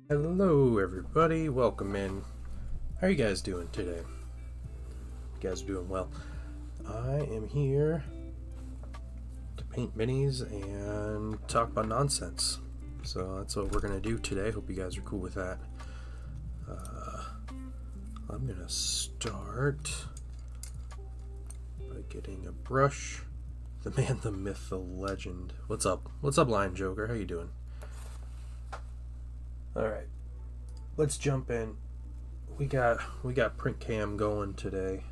Hello everybody, welcome in. How are you guys doing today? You guys are doing well. I am here to paint minis and talk about nonsense. So that's what we're going to do today. Hope you guys are cool with that. I'm going to start by getting a brush. The man, the myth, the legend. What's up? What's up, Lion Joker? How you doing? Alright, let's jump in. We got print cam going today.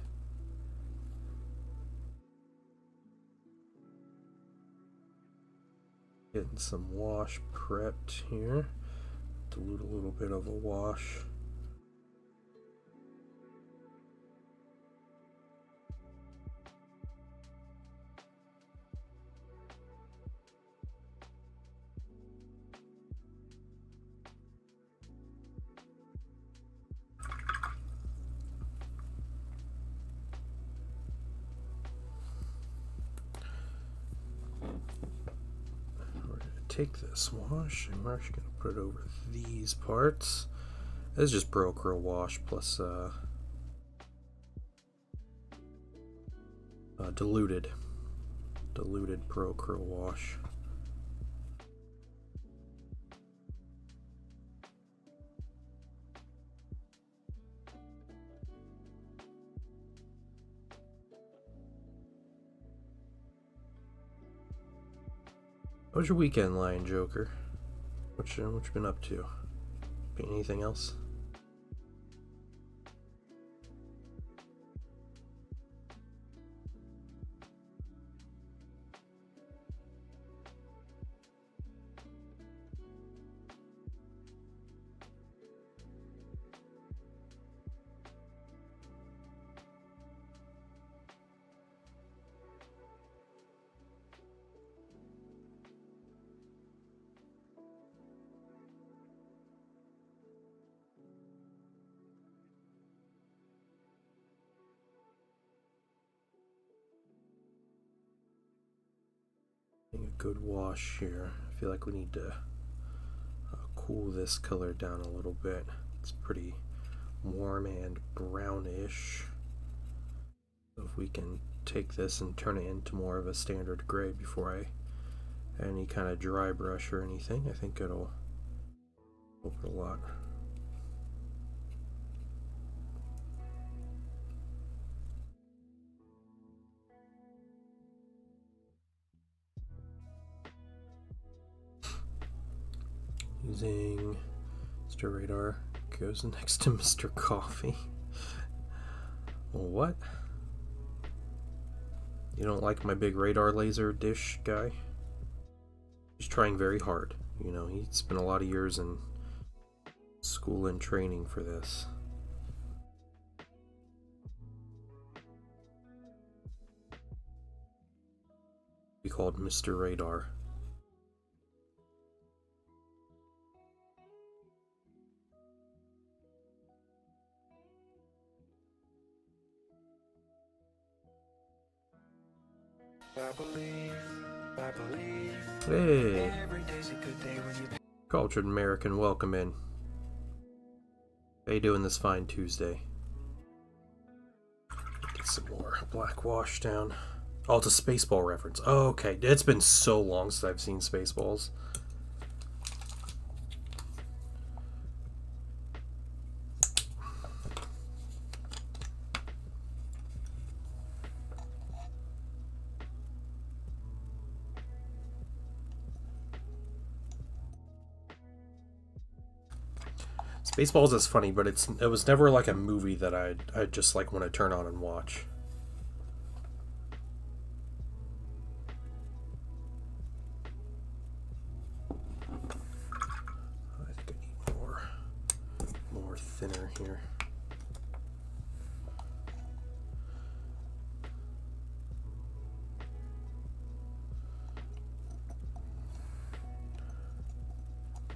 Getting some wash prepped here. Dilute a little bit of a wash. Take this wash and we're actually going to put it over these parts. This is just Pro-Acryl wash plus diluted Pro-Acryl wash. How was your weekend, Lion Joker? What you been up to? Paint anything else? A good wash here. I feel like we need to cool this color down a little bit. It's pretty warm and brownish. So if we can take this and turn it into more of a standard gray before I add any kind of dry brush or anything, I think it'll help it a lot. Using Mr. Radar goes next to Mr. Coffee. What? You don't like my big radar laser dish guy? He's trying very hard. You know, he spent a lot of years in school and training for this. He called Mr. Radar. Hey, cultured American, welcome in. How you doing this fine Tuesday? Get some more black wash down. Oh, it's a Spaceball reference. Oh, okay, it's been so long since I've seen Spaceballs. Spaceballs is funny, but it was never like a movie that I just like want to turn on and watch. I think I need more thinner here.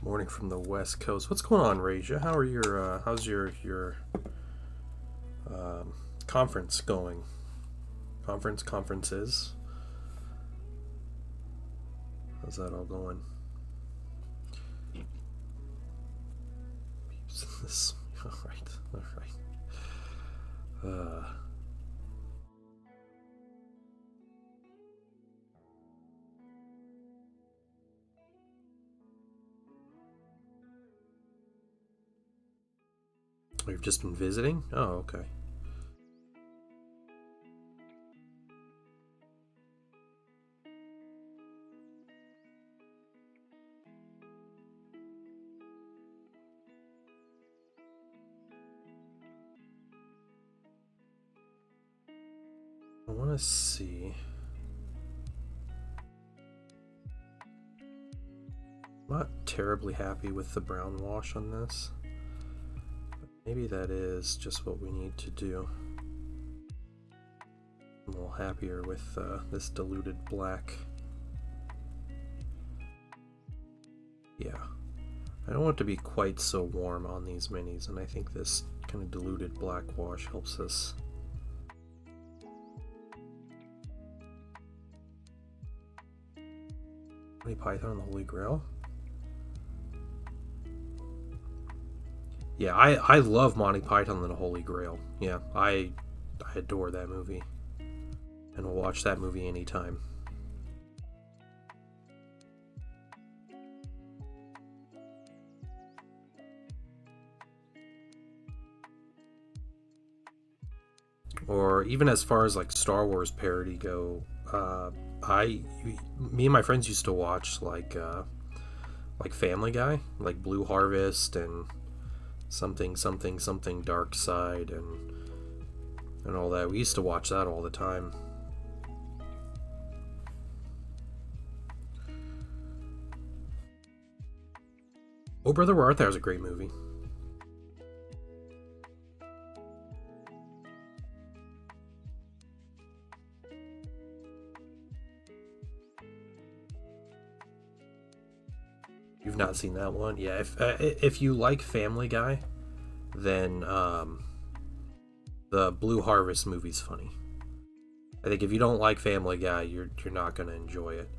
Morning from the West Coast. What's going on, Raja? How are your how's your conference going? Conferences. How's that all going? this. Alright, alright. We've just been visiting? Oh, okay. I want to see. I'm not terribly happy with the brown wash on this. But maybe that is just what we need to do. I'm a little happier with this diluted black. Yeah. I don't want it to be quite so warm on these minis, and I think this kind of diluted black wash helps us. Monty Python and the Holy Grail? Yeah, I love Monty Python and the Holy Grail. Yeah, I adore that movie. And will watch that movie anytime. Or even as far as like Star Wars parody go, me and my friends used to watch like Family Guy, like Blue Harvest and something Dark Side and all that. We used to watch that all the time. Oh Brother, Where Art Thou is a great movie. You've not seen that one? Yeah, if you like Family Guy, then the Blue Harvest movie's funny. I think if you don't like Family Guy, you're not gonna enjoy it.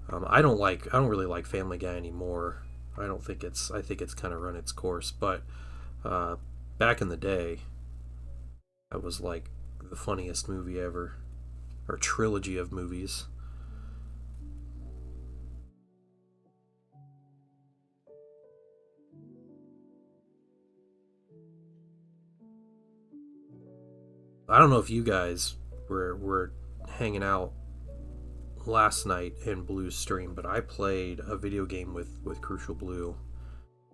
I don't really like Family Guy anymore. I think it's kind of run its course. But back in the day, that was like the funniest movie ever, or trilogy of movies. I don't know if you guys were hanging out last night in Blue's stream, but I played a video game with Crucial Blue.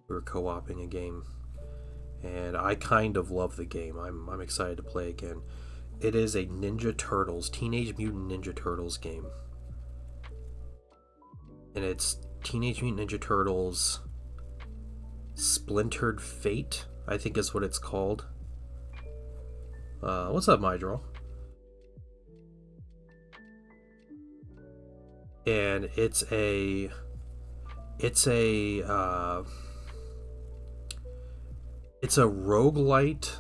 We were co-oping a game, and I kind of love the game. I'm excited to play again. It is a Teenage Mutant Ninja Turtles game, and it's Teenage Mutant Ninja Turtles Splintered Fate, I think is what it's called. What's up, Mydrol? And it's a roguelite,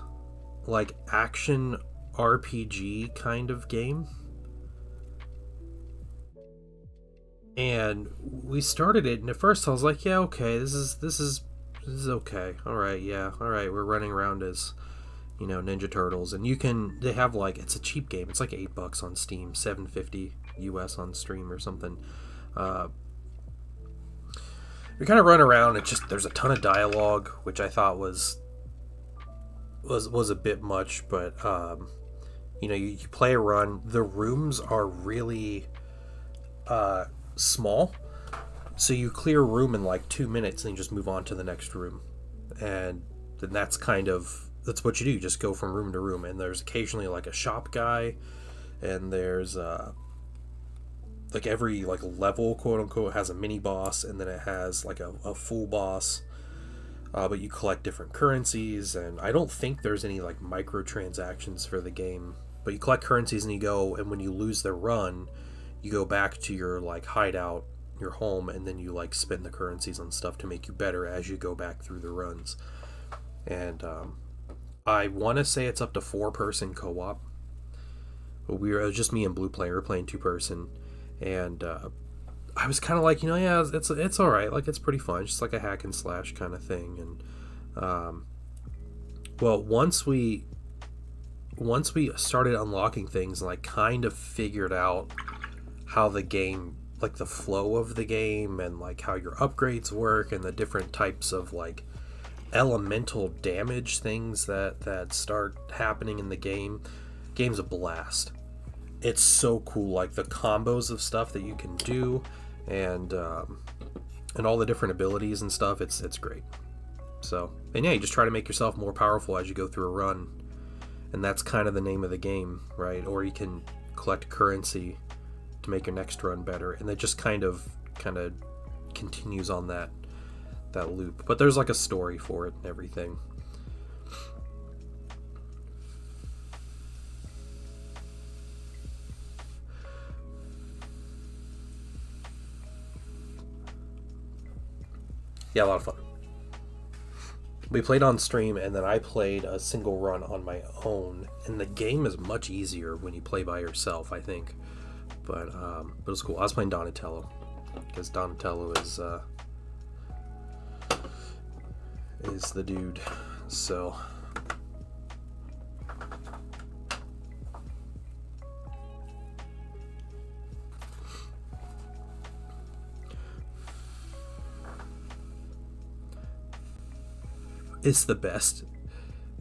like action RPG kind of game. And we started it, and at first I was like, yeah, okay, this is okay. All right, yeah, all right, we're running around as, Ninja Turtles, and they have like, it's a cheap game. It's like $8 on Steam, $7.50 US on Stream or something. We kind of run around. There's a ton of dialogue, which I thought was a bit much, but you play a run. The rooms are really small, so you clear a room in like 2 minutes and you just move on to the next room, and then that's what you do. You just go from room to room, and there's occasionally like a shop guy, and there's like every like level, quote unquote, has a mini boss, and then it has like a full boss, but you collect different currencies, and I don't think there's any like microtransactions for the game, but you collect currencies and you go, and when you lose the run, you go back to your like hideout, your home, and then you like spend the currencies on stuff to make you better as you go back through the runs. And I want to say it's up to 4-person co-op, but it was just me and Blue player playing 2-person, and I was kind of like, it's all right, like it's pretty fun, just like a hack and slash kind of thing. And Well, once we started unlocking things and like kind of figured out how the game, like the flow of the game and like how your upgrades work and the different types of like elemental damage things that start happening in the game's a blast. It's so cool, like the combos of stuff that you can do, and all the different abilities and stuff. It's great. So, and yeah, you just try to make yourself more powerful as you go through a run, and that's kind of the name of the game, right? Or you can collect currency to make your next run better, and it just kind of continues on that loop. But there's like a story for it and everything. Yeah, a lot of fun. We played on stream, and then I played a single run on my own, and the game is much easier when you play by yourself, I think. But it was cool. I was playing Donatello because Donatello is the dude. So it's the best.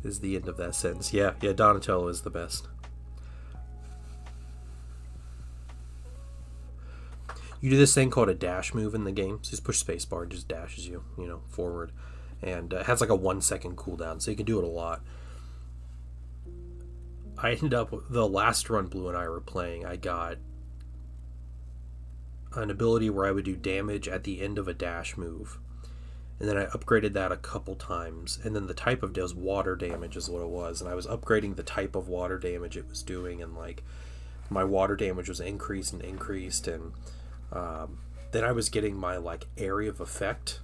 Is the end of that sentence? Yeah, yeah. Donatello is the best. You do this thing called a dash move in the game. So you just push spacebar, it just dashes you, forward, and it has like a 1 second cooldown, so you can do it a lot. I ended up the last run Blue and I were playing. I got an ability where I would do damage at the end of a dash move, and then I upgraded that a couple times, and then the type of does water damage is what it was, and I was upgrading the type of water damage it was doing, and like my water damage was increased, and then I was getting my like area of effect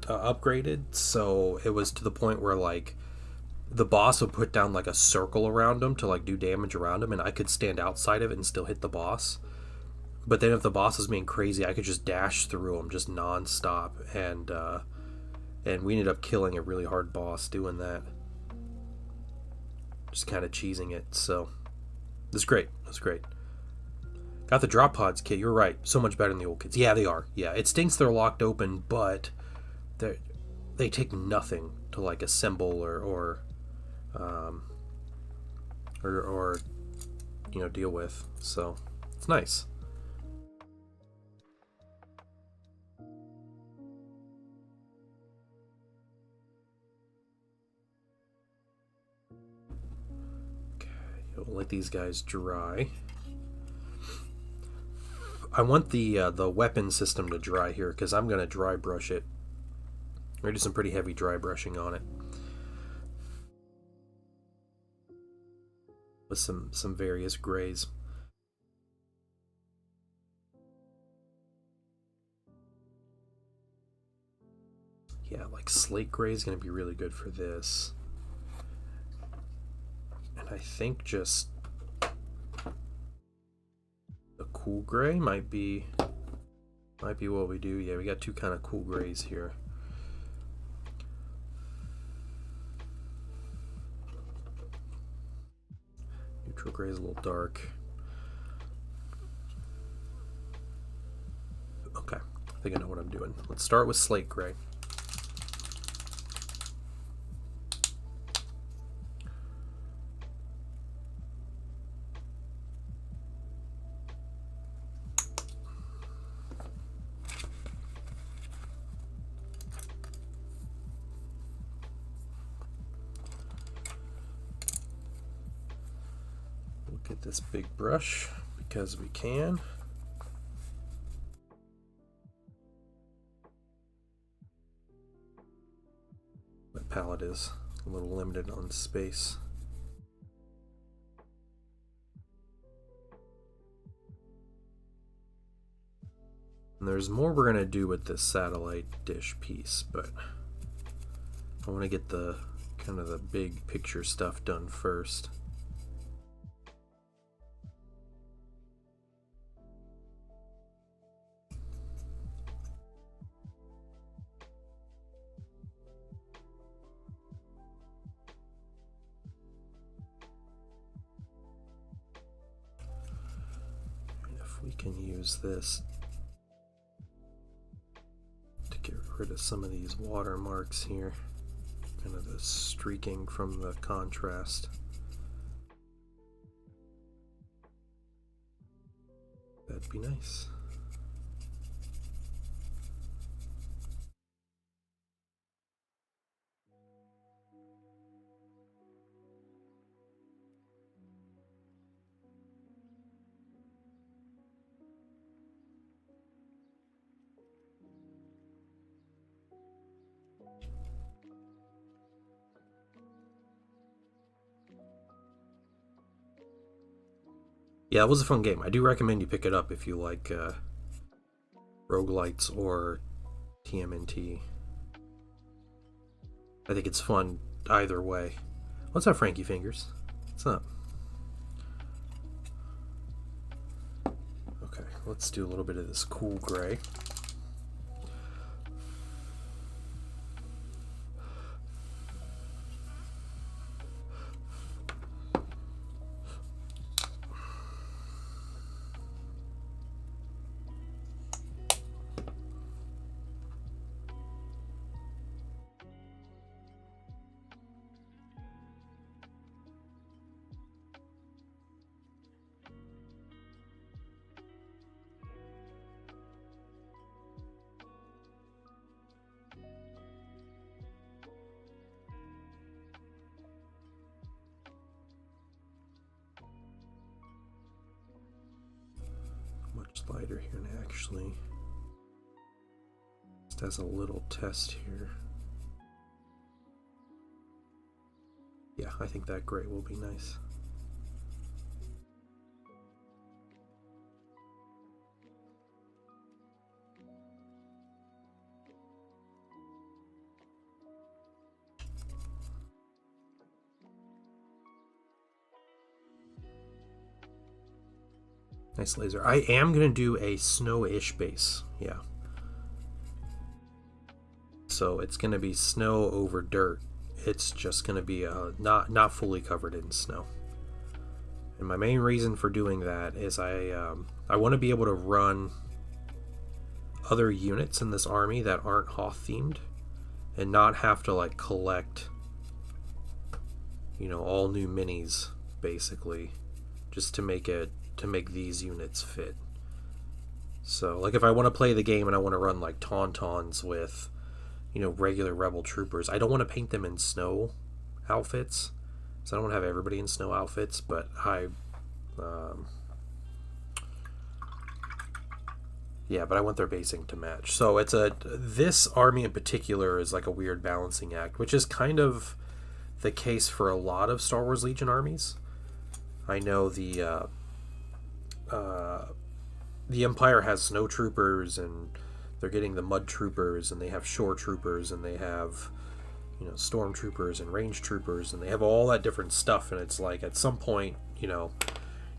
upgraded, so it was to the point where like the boss would put down like a circle around him to like do damage around him, and I could stand outside of it and still hit the boss. But then if the boss was being crazy, I could just dash through him just nonstop, and we ended up killing a really hard boss doing that. Just kind of cheesing it. So it was great. It was great. Got the drop pods kit. You're right. So much better than the old kits. Yeah, they are. Yeah, it stinks they're locked open, but they take nothing to like assemble um, or deal with. So it's nice. Okay, we'll let these guys dry. I want the weapon system to dry here because I'm gonna dry brush it. We're gonna do some pretty heavy dry brushing on it with some various grays. Yeah, like slate gray is gonna be really good for this, and I think just a cool gray might be what we do. Yeah, we got two kind of cool grays here. Neutral gray is a little dark. Okay, I think I know what I'm doing. Let's start with slate gray. Get this big brush because we can. My palette is a little limited on space. And there's more we're gonna do with this satellite dish piece, but I want to get the kind of the big picture stuff done first. use this to get rid of some of these watermarks here, kind of the streaking from the contrast. That'd be nice. Yeah, it was a fun game. I do recommend you pick it up if you like roguelites or TMNT. I think it's fun either way. What's up, Frankie Fingers? What's up? Okay, let's do a little bit of this cool gray. Much lighter here now, actually. Just as a little test here. Yeah, I think that gray will be nice. Nice laser. I am going to do a snow-ish base. Yeah. So it's going to be snow over dirt. It's just going to be not fully covered in snow. And my main reason for doing that is I want to be able to run other units in this army that aren't Hoth themed and not have to like collect, you know, all new minis basically, just to make these units fit. So like if I want to play the game and I want to run like Tauntauns with, you know, regular rebel troopers, I don't want to paint them in snow outfits, so I don't want to have everybody in snow outfits, but yeah, but I want their basing to match. So it's this army in particular is like a weird balancing act, which is kind of the case for a lot of Star Wars Legion armies. I know the Empire has snow troopers, and they're getting the mud troopers, and they have shore troopers, and they have, you know, storm troopers and range troopers, and they have all that different stuff. And it's like at some point, you know,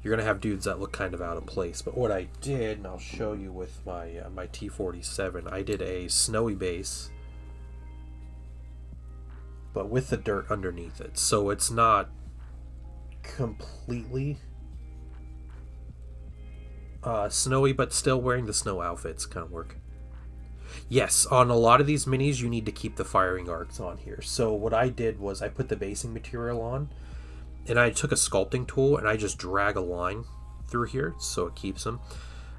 you're gonna have dudes that look kind of out of place. But what I did, and I'll show you with my my T-47, I did a snowy base, but with the dirt underneath it, so it's not completely snowy, but still wearing the snow outfits kind of work. Yes, on a lot of these minis you need to keep the firing arcs on here. So what I did was I put the basing material on, and I took a sculpting tool and I just drag a line through here so it keeps them.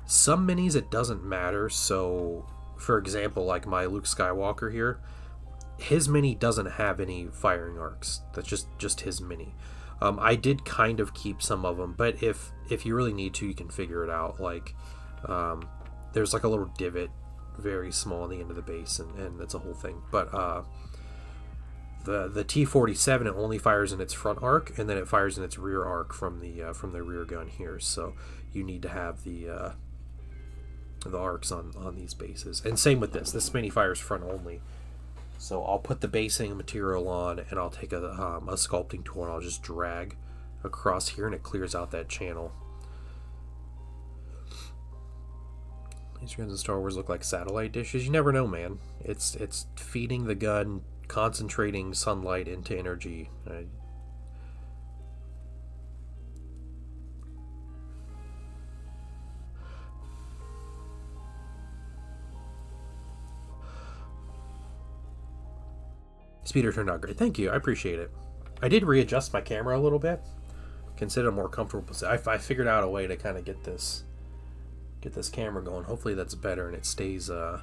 Some minis it doesn't matter. So for example, like my Luke Skywalker here, his mini doesn't have any firing arcs. That's just his mini. I did kind of keep some of them, but if you really need to, you can figure it out. Like there's like a little divot very small on the end of the base, and that's a whole thing. But the T-47, it only fires in its front arc, and then it fires in its rear arc from the rear gun here. So you need to have the arcs on these bases. And same with this mini fires front only. So I'll put the basing material on, and I'll take a sculpting tool, and I'll just drag across here, and it clears out that channel. These guns in Star Wars look like satellite dishes. You never know, man. It's feeding the gun, concentrating sunlight into energy. Speeder turned out great. Thank you. I appreciate it. I did readjust my camera a little bit. Consider a more comfortable position. I figured out a way to kind of get this camera going. Hopefully that's better and it stays in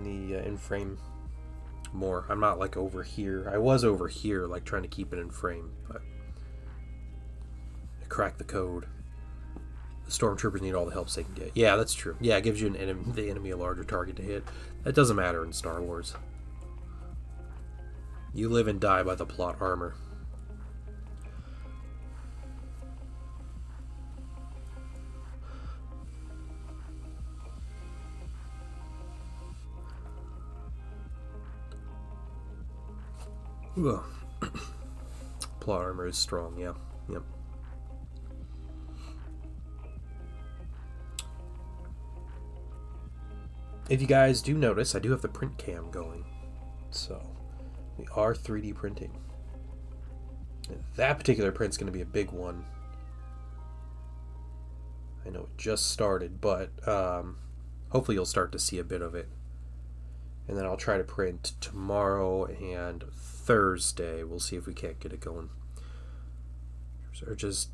the in frame more. I'm not like over here. I was over here like trying to keep it in frame, but I cracked the code. The stormtroopers need all the help they can get. Yeah, that's true. Yeah, it gives you the enemy a larger target to hit. That doesn't matter in Star Wars. You live and die by the plot armor. Plot armor is strong, yeah. Yep. If you guys do notice, I do have the print cam going. So, we are 3D printing. And that particular print's going to be a big one. I know it just started, but hopefully you'll start to see a bit of it. And then I'll try to print tomorrow and Thursday. We'll see if we can't get it going. These are just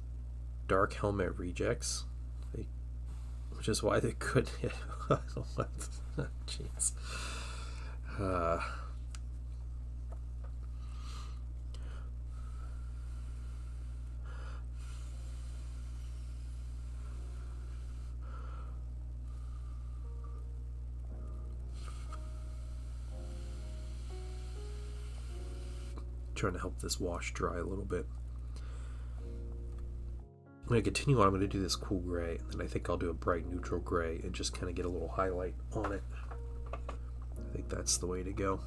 Dark Helmet rejects. Which is why they couldn't hit. Jeez. Trying to help this wash dry a little bit. I'm going to continue on. I'm going to do this cool gray, and I think I'll do a bright neutral gray and just kind of get a little highlight on it. I think that's the way to go.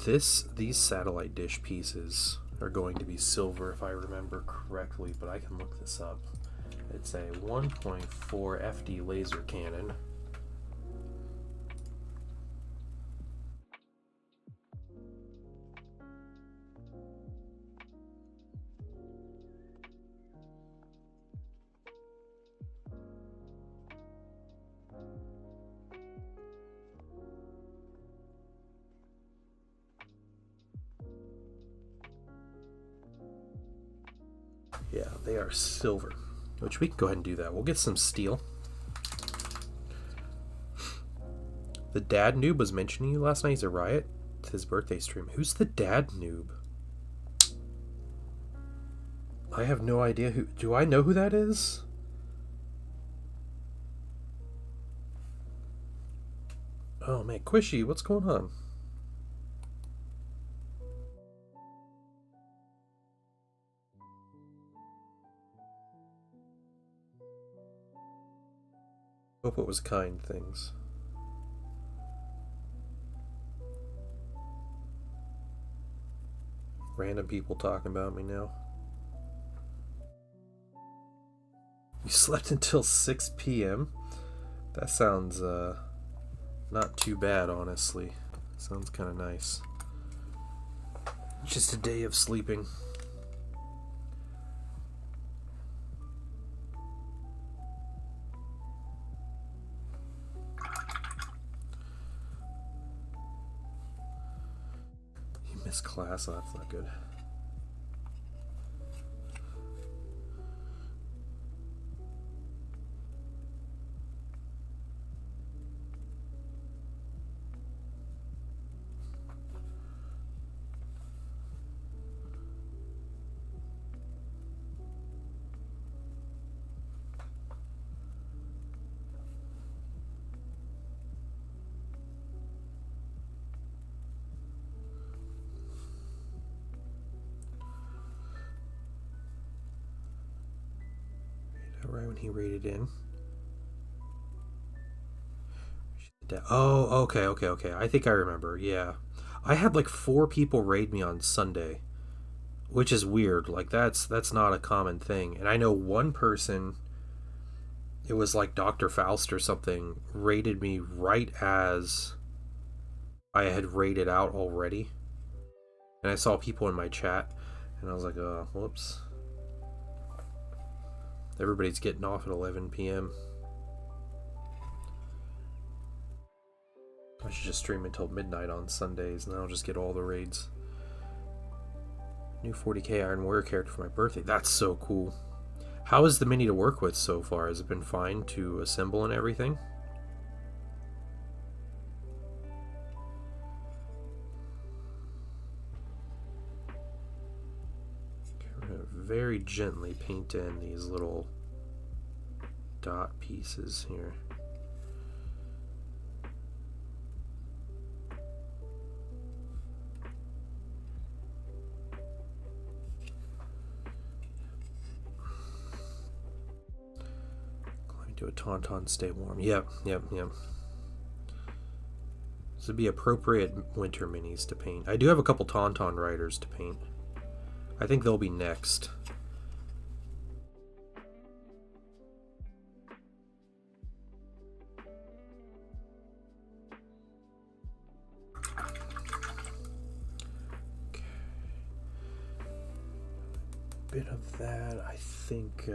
These satellite dish pieces are going to be silver if I remember correctly, but I can look this up. It's a 1.4 FD laser cannon. Yeah, they are silver, which we can go ahead and do that. We'll get some steel. The dad noob was mentioning you last night. He's a riot. It's his birthday stream. Who's the dad noob? I have no idea who. Do I know who that is? Oh man, Quishy, what's going on? Hope it was kind things. Random people talking about me now. You slept until 6 p.m.? That sounds not too bad, honestly. Sounds kind of nice. Just a day of sleeping. Class, oh, that's not good. Right when he raided in. Oh, okay. I think I remember. Yeah. I had like 4 people raid me on Sunday. which is weird. Like that's not a common thing. And I know one person, it was like Dr. Faust or something, rated me right as I had rated out already. And I saw people in my chat, and I was like, oh, whoops. Everybody's getting off at 11 p.m. I should just stream until midnight on Sundays, and then I'll just get all the raids. New 40k Iron Warrior character for my birthday. That's so cool. How is the mini to work with so far? Has it been fine to assemble and everything? Okay, we're going to very gently paint in these little dot pieces here. Do a tauntaun, stay warm. Yep. This would be appropriate winter minis to paint. I do have a couple tauntaun riders to paint. I think they'll be next. Okay. Bit of that, I think.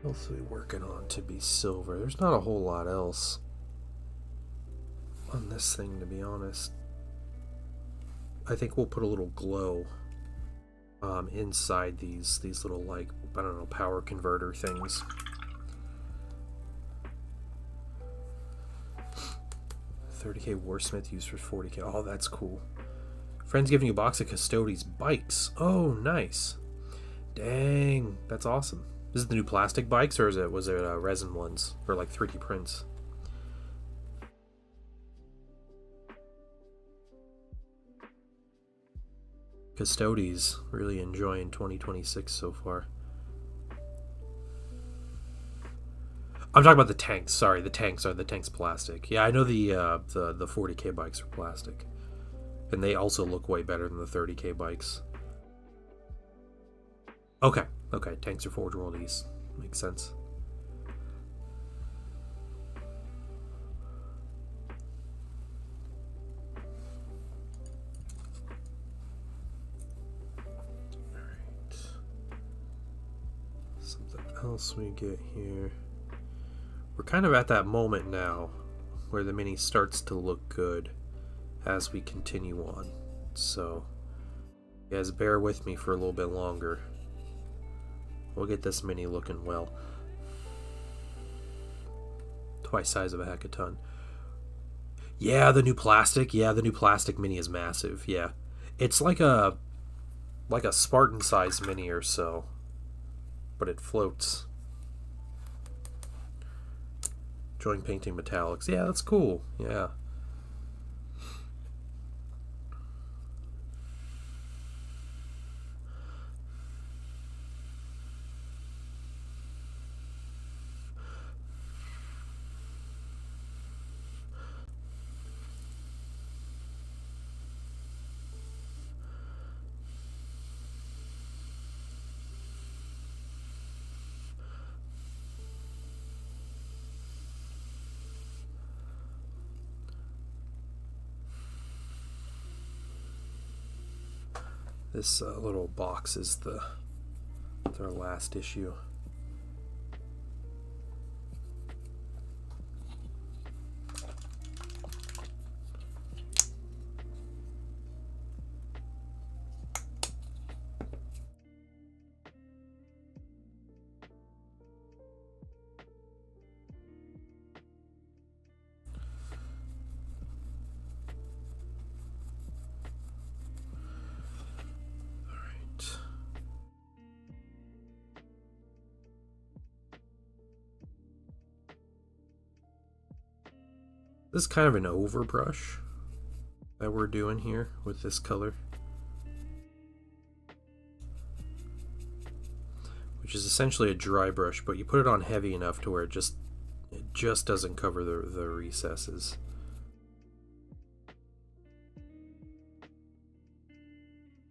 What else are we working on to be silver? There's not a whole lot else on this thing, to be honest. I think we'll put a little glow inside these little, like, I don't know, power converter things. $30k Warsmith used for 40k. Oh, that's cool. Friends giving you a box of Custodes bikes. Oh, nice. Dang, that's awesome. Is it the new plastic bikes, or was it resin ones, or like 3D prints? Custodes really enjoying 2026 so far. I'm talking about the tanks. Sorry, the tanks plastic. Yeah, I know the 40k bikes are plastic, and they also look way better than the 30k bikes. Okay, tanks are Forge World East. Makes sense. Alright. Something else we get here. We're kind of at that moment now where the mini starts to look good as we continue on. So, you guys bear with me for a little bit longer. We'll get this mini looking well. Twice size of a Hecaton. Yeah, the new plastic. Yeah, the new plastic mini is massive. Yeah, it's like a Spartan size mini or so, but it floats. Enjoying painting metallics. Yeah, that's cool. Yeah. This little box is their last issue. This is kind of an overbrush that we're doing here with this color, which is essentially a dry brush, but you put it on heavy enough to where it just doesn't cover the recesses.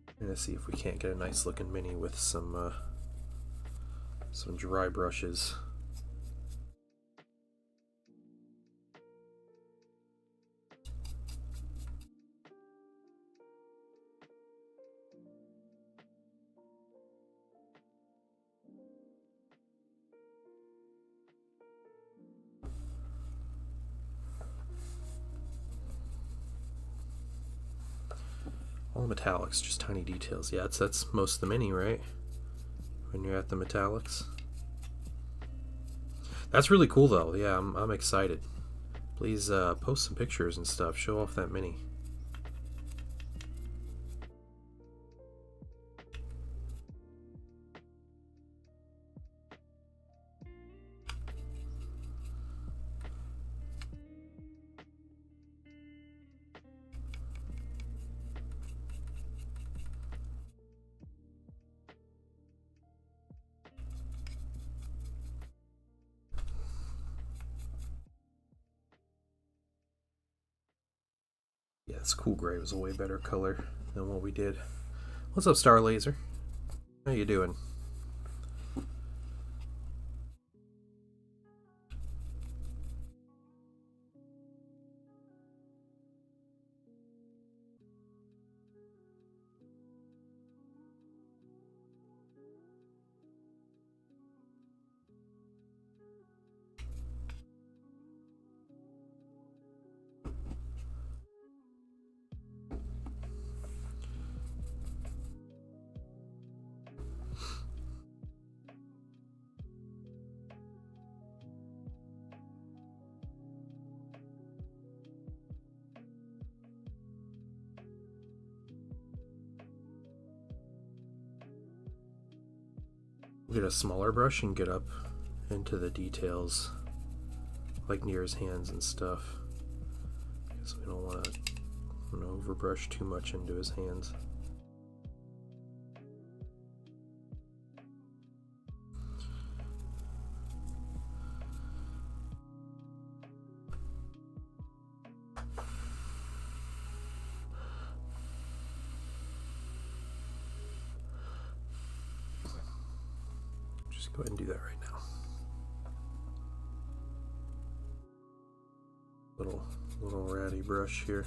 I'm gonna see if we can't get a nice looking mini with some dry brushes. All metallics, just tiny details. Yeah, that's most of the mini, right? When you're at the metallics. That's really cool though. Yeah, I'm excited. Please post some pictures and stuff. Show off that mini. Yeah, it's cool gray. It was a way better color than what we did. What's up, Star Laser? How you doing? Get a smaller brush and get up into the details, like near his hands and stuff. So we don't want to overbrush too much into his hands. Just go ahead and do that right now. Little ratty brush here.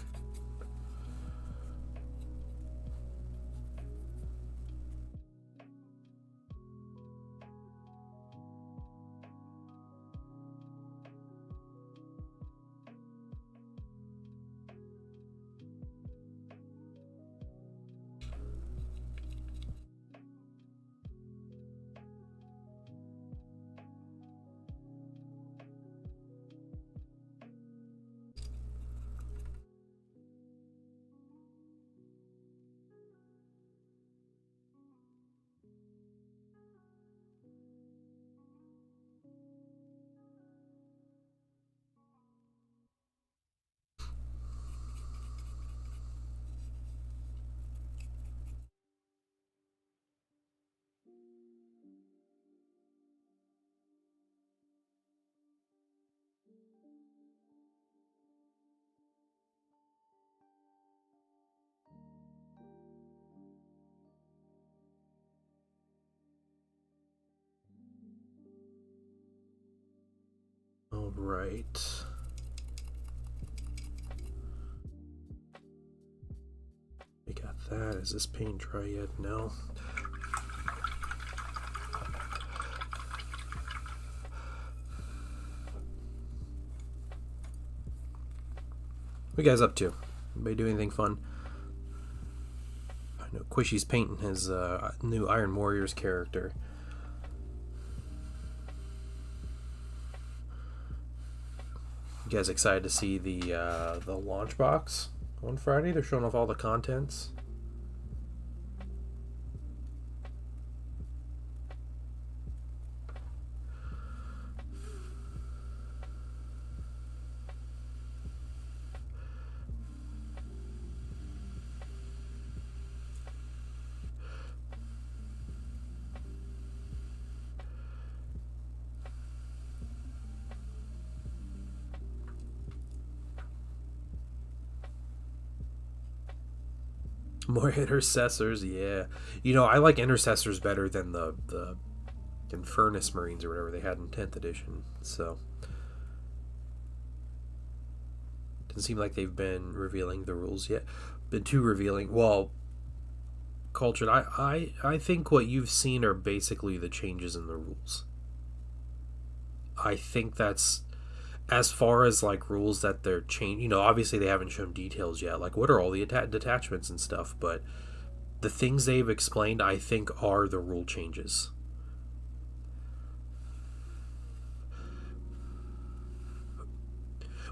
All right. We got that. Is this paint dry yet? No. What you guys up to? Anybody do anything fun? I know Quishy's painting his new Iron Warriors character. You guys excited to see the launch box on Friday? They're showing off all the contents. More intercessors, yeah. You know, I like intercessors better than the Infernus Marines or whatever they had in 10th edition. So doesn't seem like they've been revealing the rules yet. Been too revealing. Well, Cultured, I think what you've seen are basically the changes in the rules. I think that's as far as like rules that they're changing. You know, obviously they haven't shown details yet. Like what are all the detachments and stuff, but the things they've explained, I think, are the rule changes.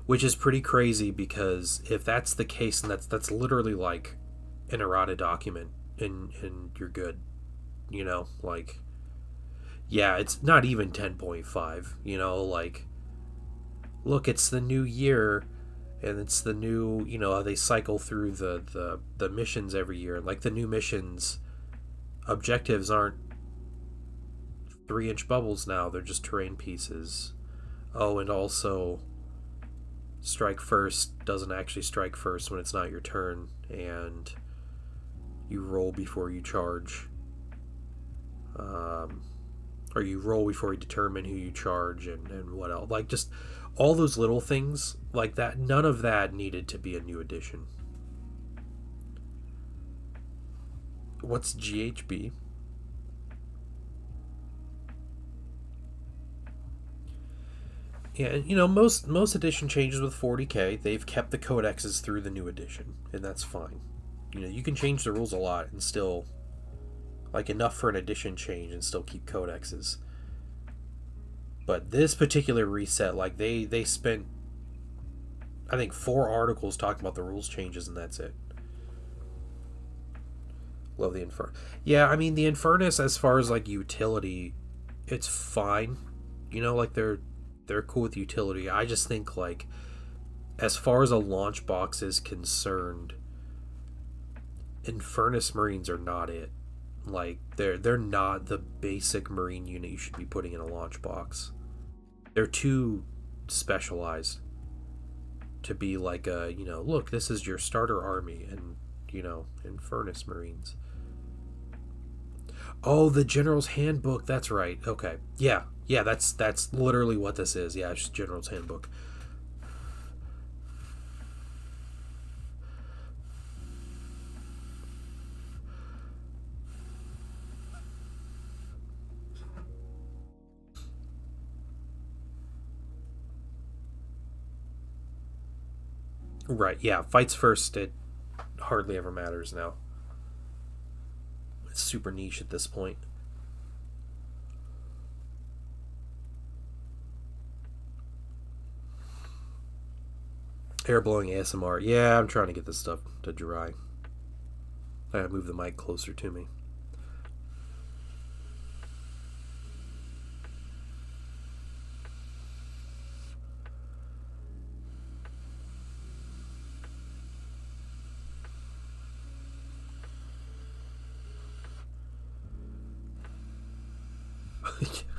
Which is pretty crazy because if that's the case, and that's literally like an errata document, and you're good. You know, like yeah, it's not even 10.5. You know, like look, it's the new year, and it's the new. You know, they cycle through the missions every year. Like the new missions objectives aren't 3-inch bubbles now; they're just terrain pieces. Oh, and also strike first doesn't actually strike first when it's not your turn, and you roll before you charge, um, or you roll before you determine who you charge, and what else. Like just all those little things like that. None of that needed to be a new addition. What's GHB? Yeah, you know most edition changes with 40k. They've kept the codexes through the new edition, and that's fine. You know, you can change the rules a lot and still like enough for an edition change and still keep codexes. But this particular reset, like they spent I think 4 articles talking about the rules changes and that's it. Love the Infer. Yeah, I mean the Infernus as far as like utility, it's fine. You know, like they're cool with utility. I just think like as far as a launch box is concerned, Infernus Marines are not it. Like they're not the basic Marine unit you should be putting in a launch box. They're too specialized to be like a, you know, look, this is your starter army and, you know, Infernus Marines. Oh, the General's Handbook. That's right. Okay. Yeah. Yeah, that's literally what this is. Yeah, it's just General's Handbook. Right. Yeah, fights first. It hardly ever matters now. It's super niche at this point. Air blowing ASMR. Yeah, I'm trying to get this stuff to dry. I gotta move the mic closer to me.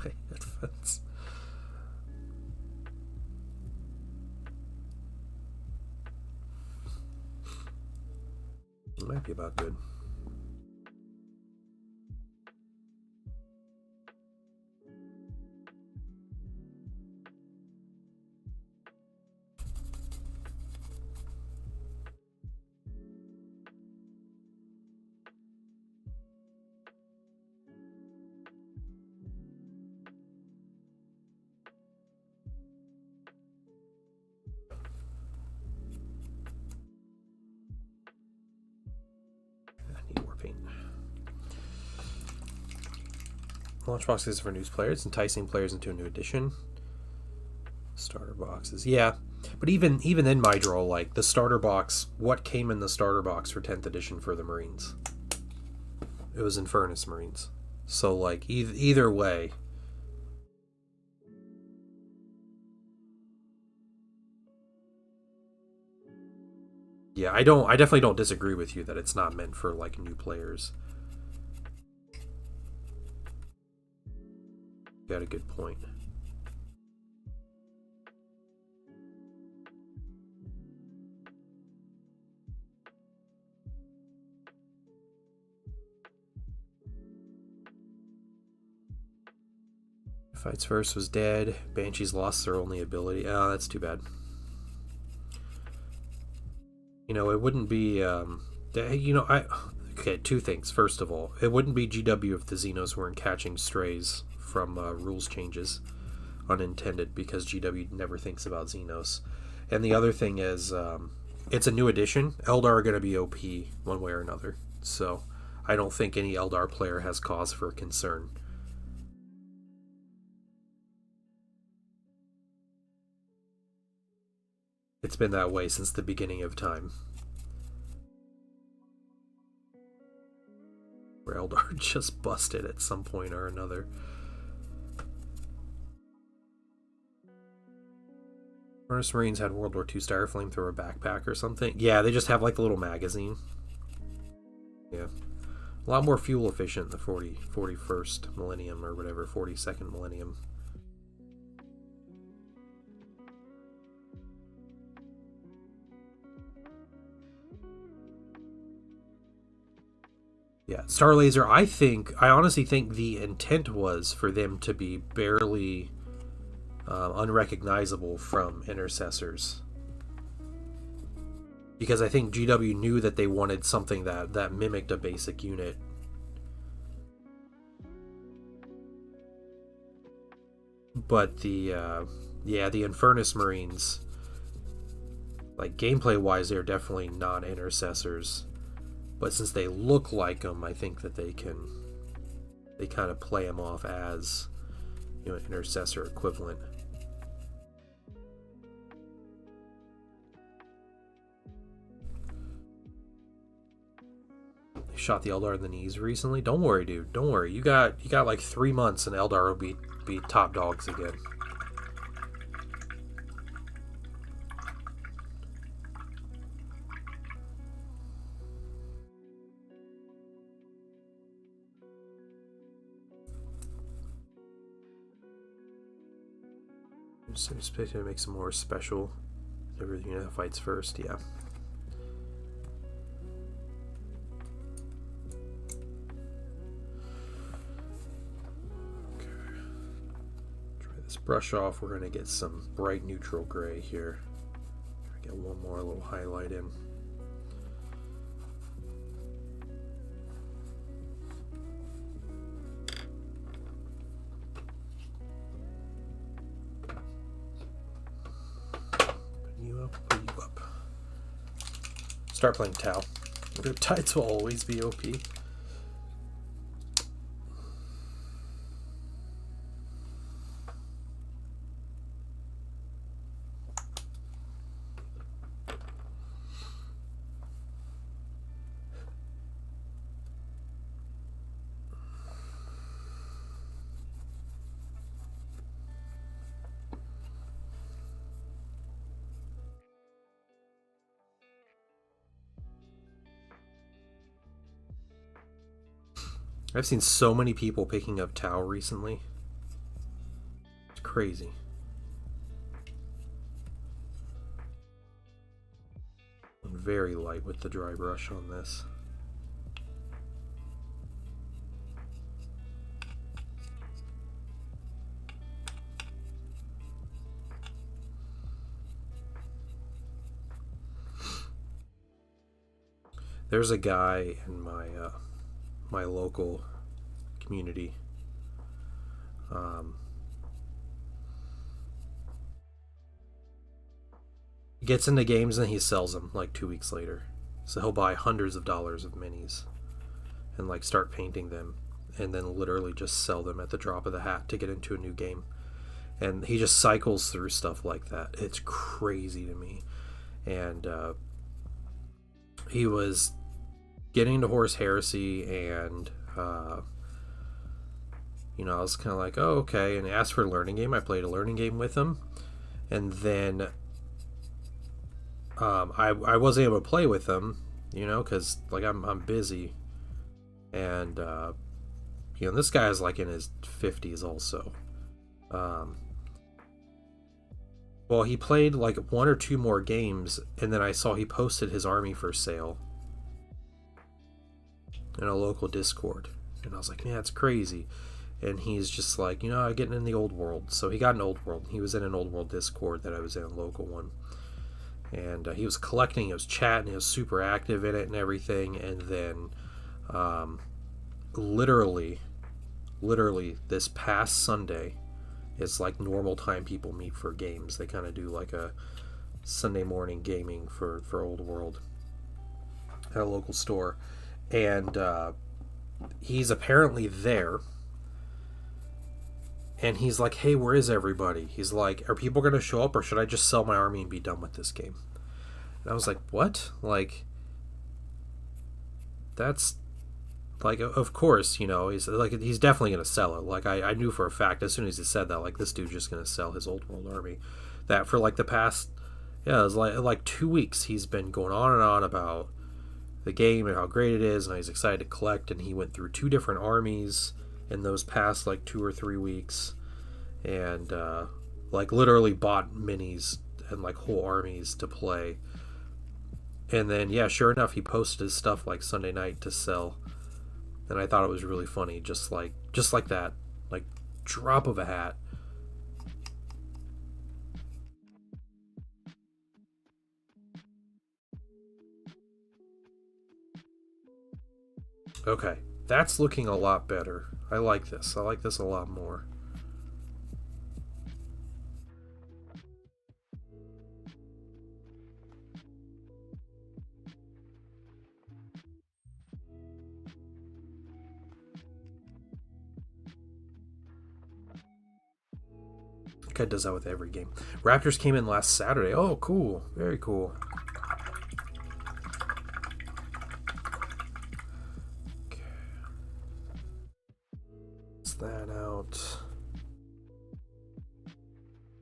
Headphones. It might be about good. I need more paint. Launch boxes for news players, enticing players into a new edition. Starter boxes, yeah, but even in my draw, like the starter box, what came in the starter box for 10th edition for the Marines? It was Infernus Marines. So like either way, yeah, I definitely don't disagree with you that it's not meant for like new players. You got a good point. Fights First was dead. Banshees lost their only ability. Oh, that's too bad. You know, it wouldn't be... Okay, two things. First of all, it wouldn't be GW if the Xenos weren't catching strays from rules changes unintended, because GW never thinks about Xenos. And the other thing is, it's a new edition. Eldar are going to be OP one way or another. So I don't think any Eldar player has cause for concern. It's been that way since the beginning of time. Where Eldar just busted at some point or another. Furnace Marines had World War II style flamethrower backpack or something. Yeah, they just have like a little magazine. Yeah. A lot more fuel efficient in the 41st millennium or whatever, 42nd millennium. Yeah, Star Laser, I honestly think the intent was for them to be barely unrecognizable from Intercessors. Because I think GW knew that they wanted something that mimicked a basic unit. But the Infernus Marines, like gameplay-wise, they're definitely not Intercessors. But since they look like them, I think that they kind of play them off as, you know, an Intercessor equivalent. They shot the Eldar in the knees recently. Don't worry, dude. Don't worry. You got like 3 months, and Eldar will be top dogs again. Just expect to make some more special. Everything that fights first, yeah. Okay. Try this brush off. We're gonna get some bright neutral gray here. Get one more little highlight in. Put you up. Start playing Tau. Riptides will always be OP. I've seen so many people picking up Tau recently. It's crazy. I'm very light with the dry brush on this. There's a guy in my local community. He gets into games and he sells them like 2 weeks later. So he'll buy hundreds of dollars of minis and like start painting them, and then literally just sell them at the drop of the hat to get into a new game. And he just cycles through stuff like that. It's crazy to me. And he was getting into Horus Heresy, and you know, I was kind of like, oh, okay, and he asked for a learning game. I played a learning game with him, and then I wasn't able to play with him, you know, because like I'm busy, and you know, this guy is like in his 50s also. Well, he played like 1 or 2 more games, and then I saw he posted his army for sale in a local Discord, and I was like, man, that's crazy. and he's just like, getting in the old world. So he got an old world. He was in an old world Discord that I was in, a local one, and he was collecting, he was chatting, he was super active in it and everything. And then, literally, this past Sunday, it's like normal time people meet for games. They kind of do like a Sunday morning gaming for Old World at a local store, and he's apparently there. And he's like, "Hey, where is everybody?" He's like, "Are people going to show up, or should I just sell my army and be done with this game?" And I was like, "What?" Like, that's like, of course, he's definitely going to sell it. Like, I knew for a fact as soon as he said that, like, this dude's just going to sell his Old World army. That for like the past, yeah, it was like 2 weeks he's been going on and on about the game and how great it is, and he's excited to collect. And he went through 2 different armies in those past like 2 or 3 weeks, and like literally bought minis and like whole armies to play. And then, yeah, sure enough, he posted his stuff like Sunday night to sell, and I thought it was really funny, just like that, like drop of a hat. Okay, that's looking a lot better. I like this. I like this a lot more. Guy does that with every game. Raptors came in last Saturday. Oh, cool. Very cool. Okay. Let's that out.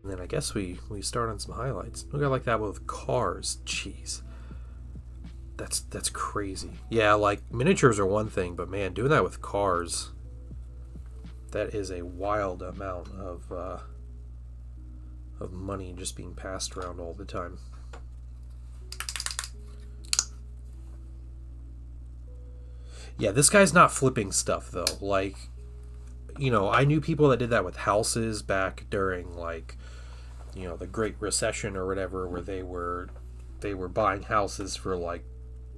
And then I guess we start on some highlights. Look, I like that with cars. Jeez. That's crazy. Yeah, like miniatures are one thing, but man, doing that with cars, that is a wild amount of money just being passed around all the time. Yeah, this guy's not flipping stuff though. Like, I knew people that did that with houses back during like, the Great Recession or whatever, where they were buying houses for like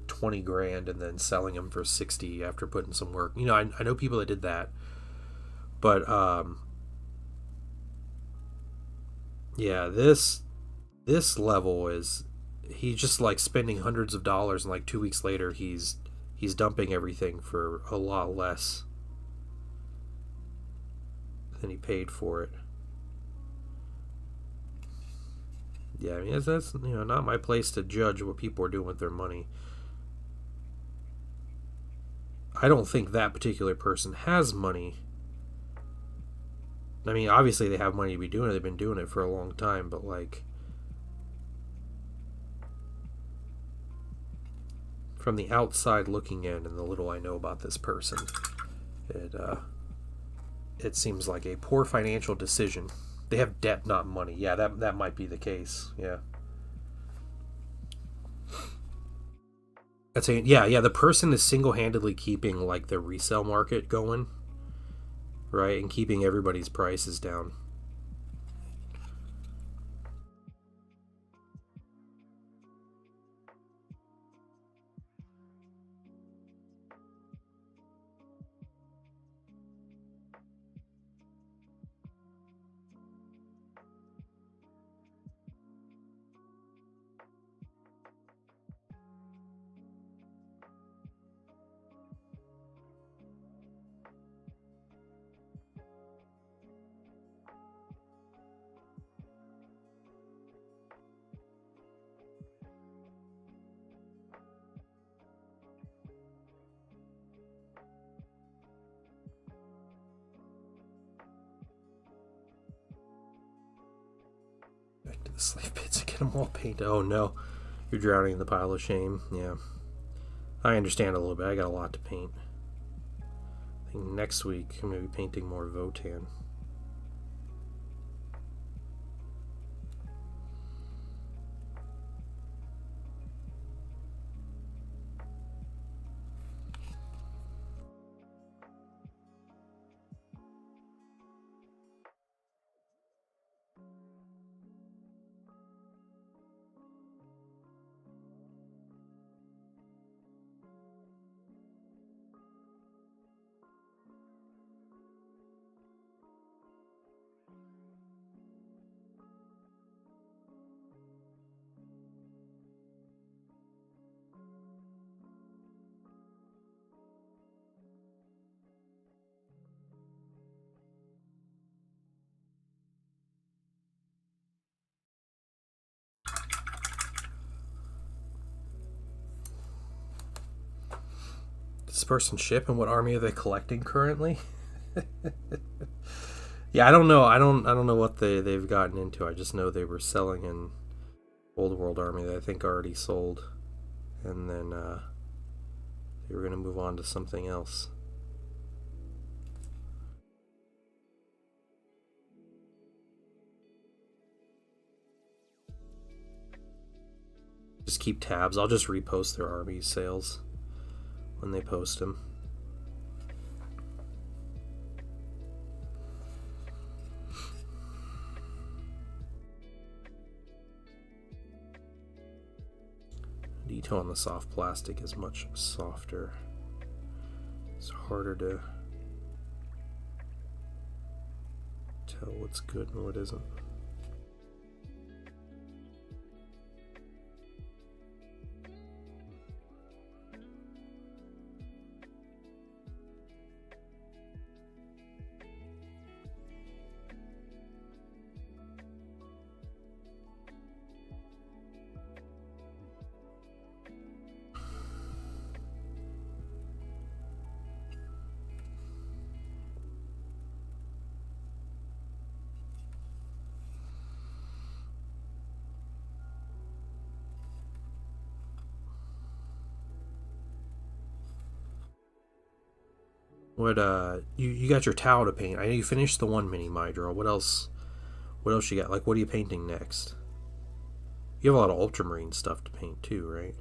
20 grand and then selling them for 60 after putting some work. I know people that did that, but yeah, this level is, he's just like spending hundreds of dollars, and like 2 weeks later he's dumping everything for a lot less than he paid for it. Yeah, I mean, that's not my place to judge what people are doing with their money. I don't think that particular person has money. I mean, obviously they have money to be doing it. They've been doing it for a long time, but like, from the outside looking in, and the little I know about this person, it seems like a poor financial decision. They have debt, not money. Yeah, that might be the case. Yeah. That's yeah. The person is single-handedly keeping like the resale market going, right, and keeping everybody's prices down. Back to the slave pits and get them all painted. Oh no, you're drowning in the pile of shame. Yeah, I understand a little bit. I got a lot to paint. I think next week I'm going to be painting more Votann. this person ship and what army are they collecting currently? Yeah, I don't know. I don't know what they've gotten into. I just know they were selling an Old World army that I think already sold, and then they were going to move on to something else. Just keep tabs. I'll just repost their army sales when they post them. Detail on the soft plastic is much softer. It's harder to tell what's good and what isn't. What you got your Tau to paint. I know you finished the one mini Mydra. What else you got? Like, what are you painting next? You have a lot of ultramarine stuff to paint too, right?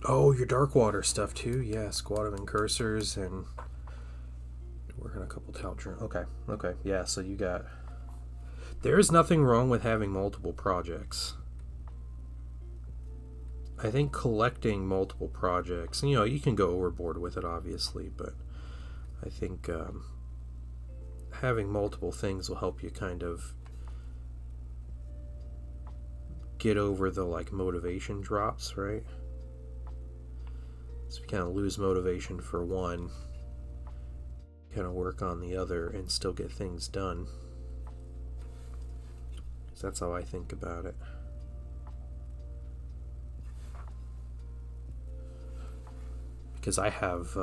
Oh, your Darkwater stuff too. Yeah, Squad of Incursors and working a couple Tau. Okay. Yeah, so you got. There is nothing wrong with having multiple projects. I think collecting multiple projects, you know, you can go overboard with it, obviously, but I think having multiple things will help you kind of get over the like motivation drops, right? So you kind of lose motivation for one, kind of work on the other and still get things done. So that's how I think about it. Because I have,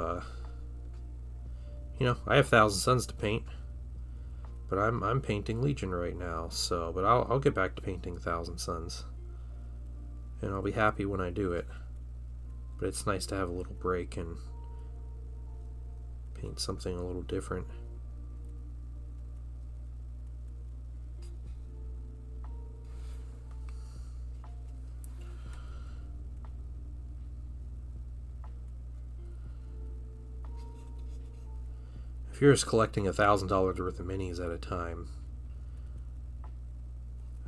you know, I have Thousand Suns to paint, but I'm painting Legion right now. So, but I'll get back to painting Thousand Suns, and I'll be happy when I do it. But it's nice to have a little break and paint something a little different. If you're just collecting $1,000 worth of minis at a time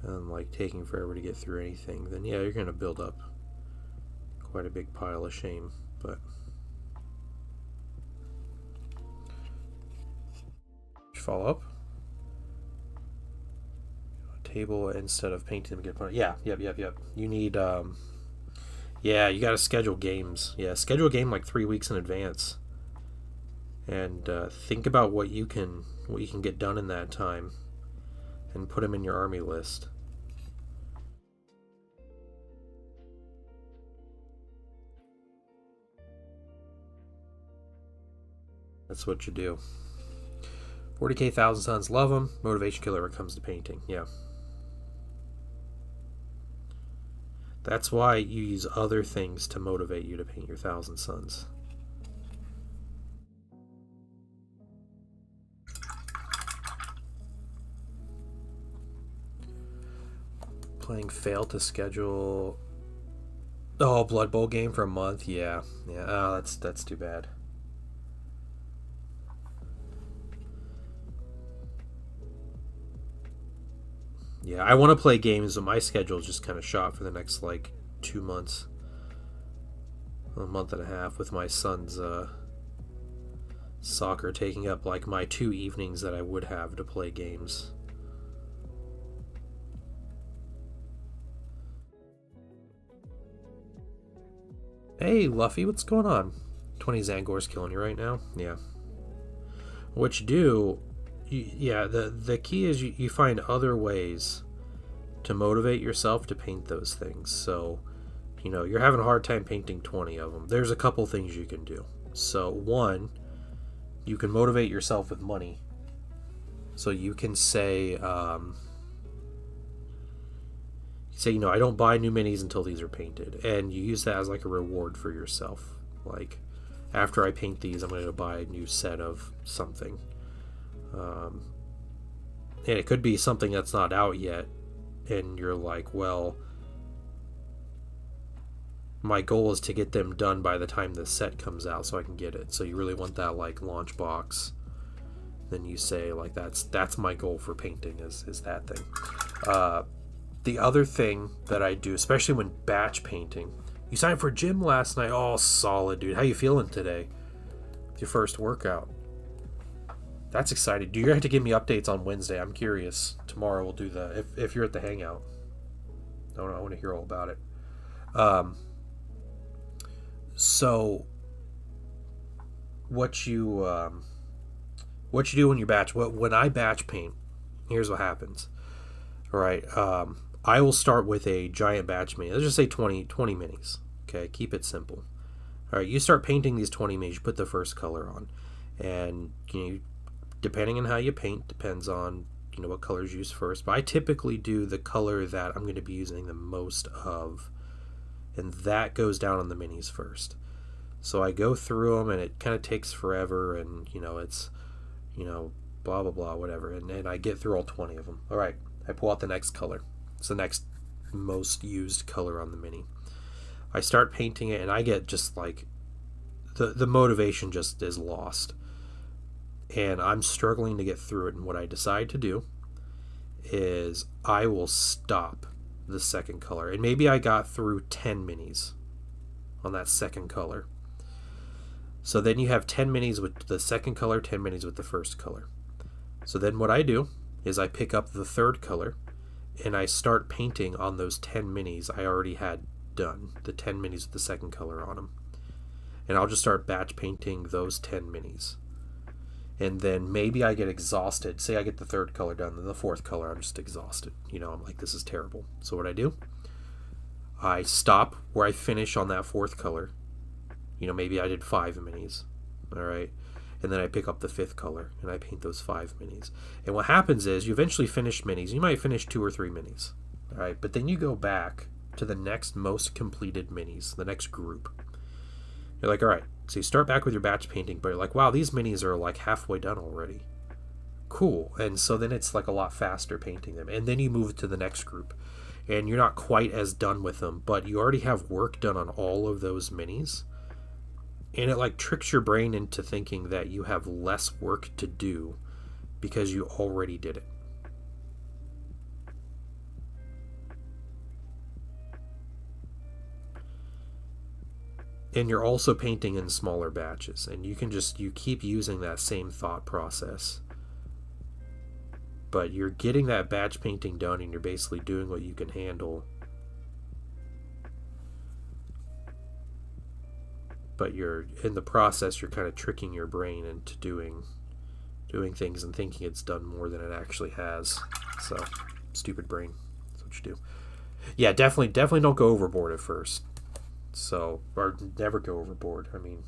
and like taking forever to get through anything, then yeah, you're gonna build up quite a big pile of shame. But follow up table instead of painting them again. Yeah, yep. You need yeah, you got to schedule games. Yeah, schedule a game like 3 weeks in advance, and think about what you can get done in that time, and put them in your army list. That's what you do. 40k Thousand Suns, love them. Motivation killer when it comes to painting. Yeah. That's why you use other things to motivate you to paint your Thousand Suns. Playing fail to schedule. Oh, Blood Bowl game for a month. Yeah, yeah. Oh, that's too bad. Yeah, I want to play games, but my schedule is just kind of shot for the next like 2 months, a month and a half, with my son's soccer taking up like my 2 evenings that I would have to play games. Hey, Luffy, what's going on? 20 Zangor's killing you right now? Yeah. What you do, yeah, the key is you find other ways to motivate yourself to paint those things. So, you're having a hard time painting 20 of them. There's a couple things you can do. So, one, you can motivate yourself with money. So you can say, I don't buy new minis until these are painted, and you use that as like a reward for yourself. Like, after I paint these, I'm going to buy a new set of something. And it could be something that's not out yet, and you're like, well, my goal is to get them done by the time the set comes out so I can get it. So you really want that like launch box. Then you say like that's my goal for painting is that thing. The other thing that I do, especially when batch painting, you signed for gym last night. Oh, solid, dude. How you feeling today? Your first workout. That's exciting. Do you have to give me updates on Wednesday? I'm curious. Tomorrow we'll do if you're at the hangout. I want to hear all about it. So what you do when you batch? When I batch paint, here's what happens. All right. I will start with a giant batch mini. Let's just say 20 minis. Okay, keep it simple. All right, you start painting these 20 minis. You put the first color on, and depending on how you paint, depends on what colors you use first. But I typically do the color that I'm going to be using the most of, and that goes down on the minis first. So I go through them, and it kind of takes forever, and it's blah blah blah whatever, and I get through all 20 of them. All right, I pull out the next color. It's the next most used color on the mini. I start painting it, and I get just like the motivation just is lost, and I'm struggling to get through it. And what I decide to do is I will stop the second color, and maybe I got through 10 minis on that second color. So then you have 10 minis with the second color, 10 minis with the first color. So then what I do is I pick up the third color, and I start painting on those 10 minis I already had done, the 10 minis with the second color on them. And I'll just start batch painting those 10 minis. And then maybe I get exhausted. Say I get the third color done, then the fourth color, I'm just exhausted. I'm like, this is terrible. So what I do, I stop where I finish on that fourth color. Maybe I did 5 minis. All right. And then I pick up the fifth color, and I paint those 5 minis. And what happens is you eventually finish minis. You might finish 2 or 3 minis. All right. But then you go back to the next most completed minis, the next group. You're like, all right. So you start back with your batch painting, but you're like, wow, these minis are like halfway done already. Cool. And so then it's like a lot faster painting them. And then you move to the next group, and you're not quite as done with them, but you already have work done on all of those minis. And it like tricks your brain into thinking that you have less work to do because you already did it. And you're also painting in smaller batches, and you keep using that same thought process. But you're getting that batch painting done, and you're basically doing what you can handle. But you're in the process, you're kind of tricking your brain into doing things and thinking it's done more than it actually has. So, stupid brain. That's what you do. Yeah, definitely don't go overboard at first. So, or never go overboard. I mean,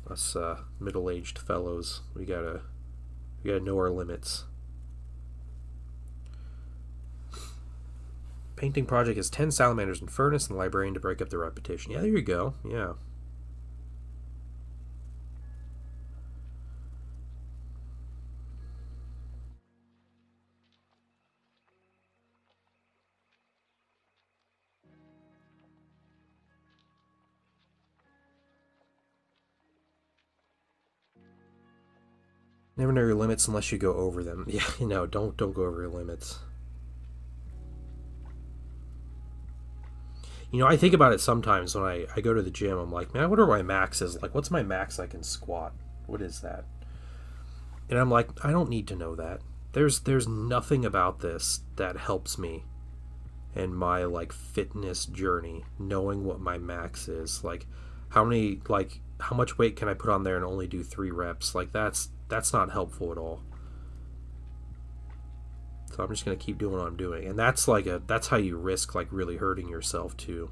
us middle-aged fellows, we gotta know our limits. Painting project is 10 salamanders in furnace and the librarian to break up the repetition. Yeah, there you go. Yeah. Never know your limits unless you go over them. Yeah, no, don't go over your limits. You know, I think about it sometimes when I go to the gym. I'm like, man, I wonder what my max is. Like, what's my max I can squat? What is that? And I'm like, I don't need to know that. There's nothing about this that helps me in my like fitness journey, knowing what my max is. Like, how much weight can I put on there and only do 3 reps? Like, that's not helpful at all. So I'm just gonna keep doing what I'm doing, and that's how you risk like really hurting yourself too.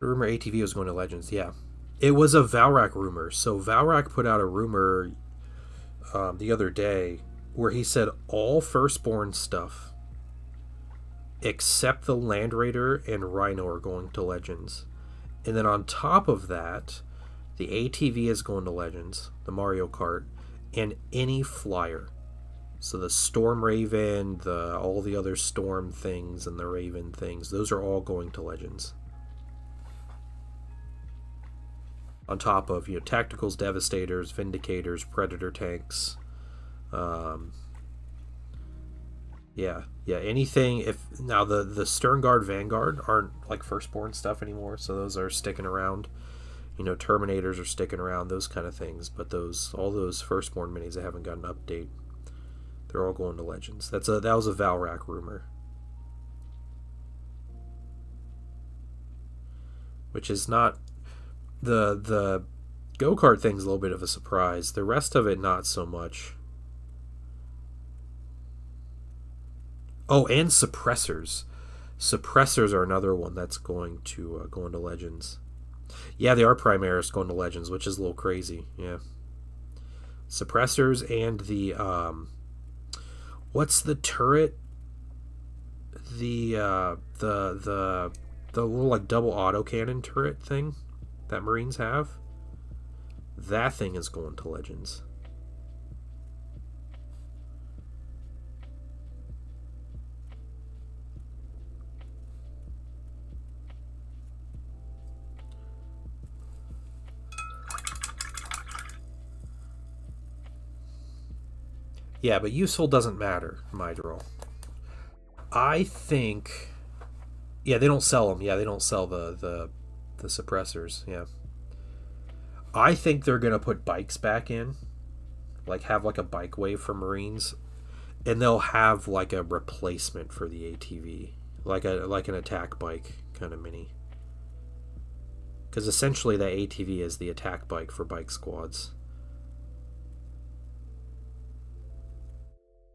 Rumor ATV was going to Legends. Yeah, it was a Valrak rumor. So Valrak put out a rumor the other day where he said all Firstborn stuff except the Land Raider and Rhino are going to Legends. And then on top of that, the ATV is going to Legends, the Mario Kart, and any flyer. So the Storm Raven, all the other Storm things and the Raven things, those are all going to Legends. On top of, Tacticals, Devastators, Vindicators, Predator tanks. Anything. If now the Sternguard Vanguard aren't like Firstborn stuff anymore, so those are sticking around. Terminators are sticking around, those kind of things. But all those Firstborn minis that haven't got an update, they're all going to Legends. That was a Valrak rumor, which is not. The go-kart thing's a little bit of a surprise. The rest of it, not so much. Oh, and suppressors. Suppressors are another one that's going to Legends. Yeah, they are Primaris going to Legends, which is a little crazy. Yeah. Suppressors and the what's the turret? The little like double autocannon turret thing that Marines have. That thing is going to Legends. Yeah, but useful doesn't matter, Mydrall. I think... Yeah, they don't sell them. Yeah, they don't sell the suppressors. Yeah. I think they're going to put bikes back in. Like, have like a bike wave for Marines. And they'll have like a replacement for the ATV. Like an attack bike kind of mini. Because essentially that ATV is the attack bike for bike squads.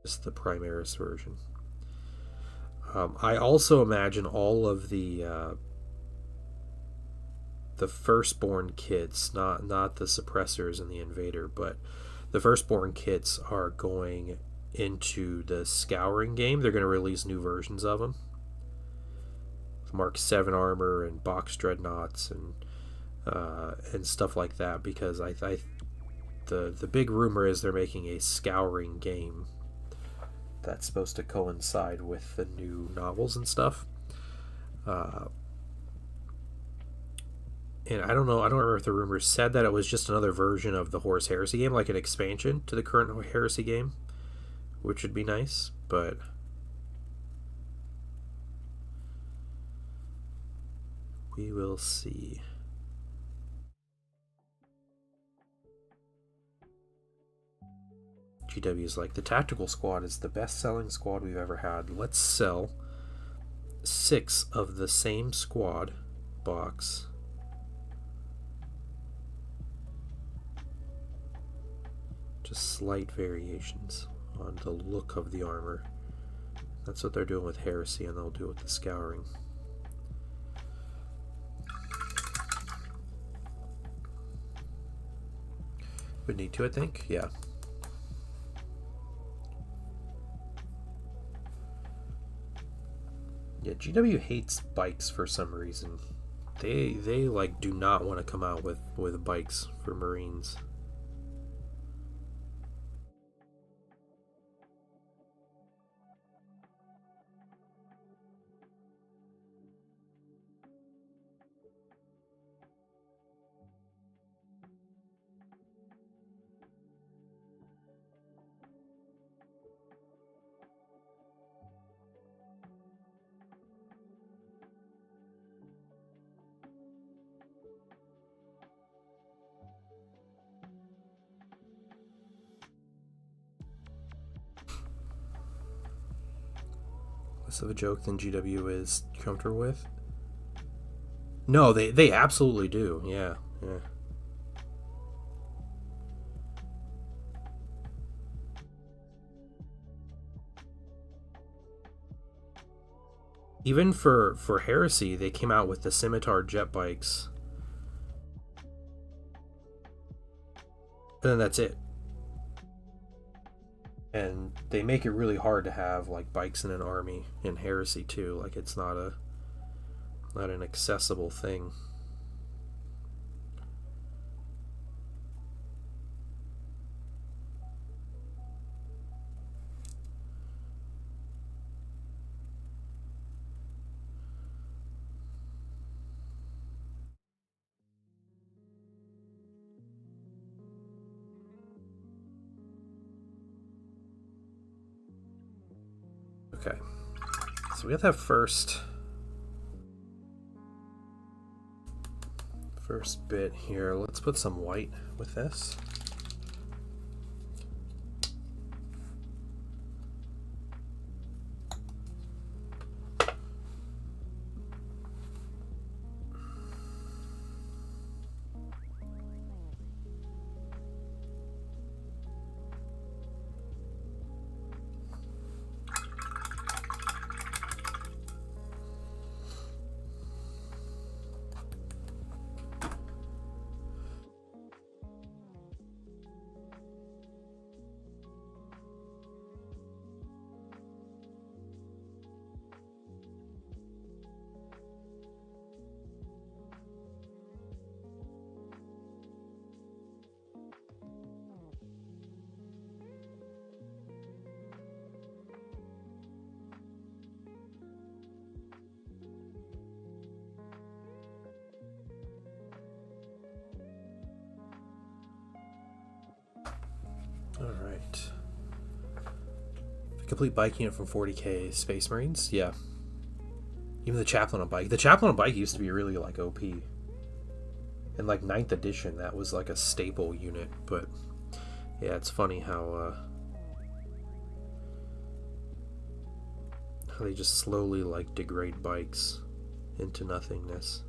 Just the Primaris version. I also imagine all of the Firstborn kits, not the suppressors and the Invader, but the Firstborn kits are going into the Scouring game. They're going to release new versions of them. Mark 7 armor and box dreadnoughts and stuff like that, because the big rumor is they're making a Scouring game that's supposed to coincide with the new novels and stuff. And I don't remember if the rumors said that it was just another version of the Horus Heresy game, like an expansion to the current Heresy game, which would be nice, but we will see. GW is like, the tactical squad is the best-selling squad we've ever had. Let's sell 6 of the same squad box. Just slight variations on the look of the armor. That's what they're doing with Heresy, and they'll do it with the Scouring. Would need to, I think. Yeah. Yeah, GW hates bikes for some reason. They like do not want to come out with bikes for Marines. less of a joke than GW is comfortable with. No, they absolutely do. Yeah, yeah. Even for Heresy, they came out with the Scimitar jet bikes. And then that's it. And they make it really hard to have like bikes in an army in Heresy too. Like it's not an accessible thing. Okay, so we got that first bit here. Let's put some white with this. Alright. Complete bike unit from 40k Space Marines? Yeah. Even the Chaplain on bike. The Chaplain on bike used to be really like OP. In like 9th edition, that was like a staple unit. But yeah, it's funny how they just slowly like degrade bikes into nothingness.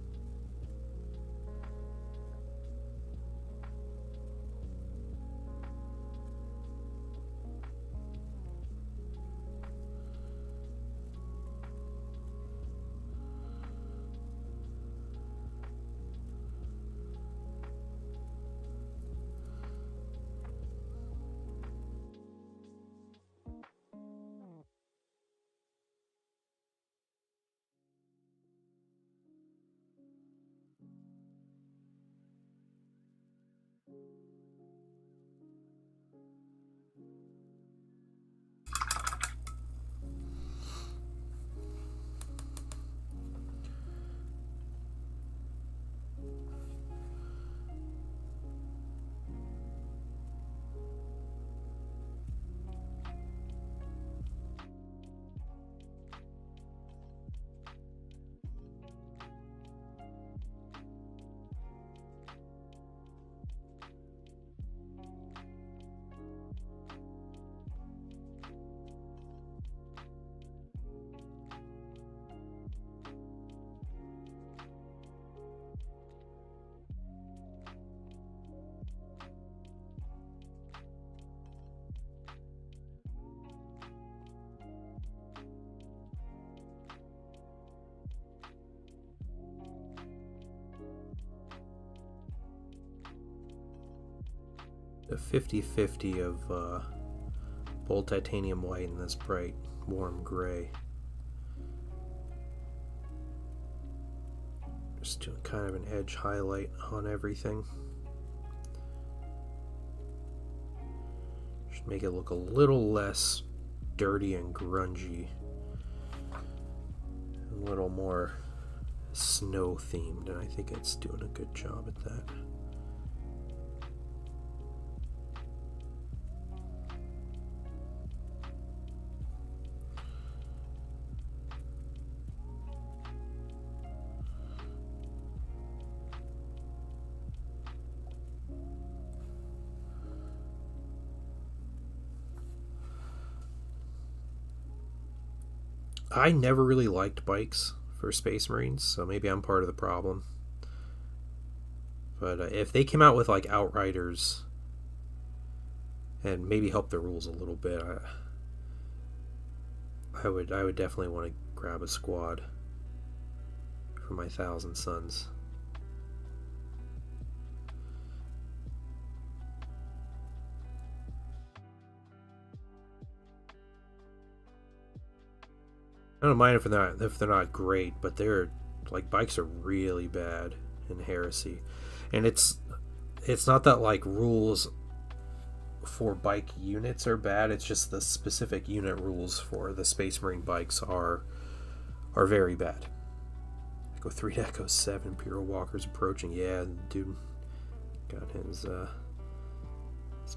A 50-50 of bold titanium white and this bright warm gray. Just doing kind of an edge highlight on everything. Should make it look a little less dirty and grungy. A little more snow themed, and I think it's doing a good job at that. I never really liked bikes for Space Marines, so maybe I'm part of the problem. But if they came out with like Outriders and maybe help the rules a little bit, I would definitely want to grab a squad for my Thousand Sons. I don't mind if they're not great, but they're like bikes are really bad in Heresy, and it's not that like rules for bike units are bad. It's just the specific unit rules for the Space Marine bikes are very bad. Echo 3 to Echo 7, Imperial Walkers approaching. Yeah, dude got his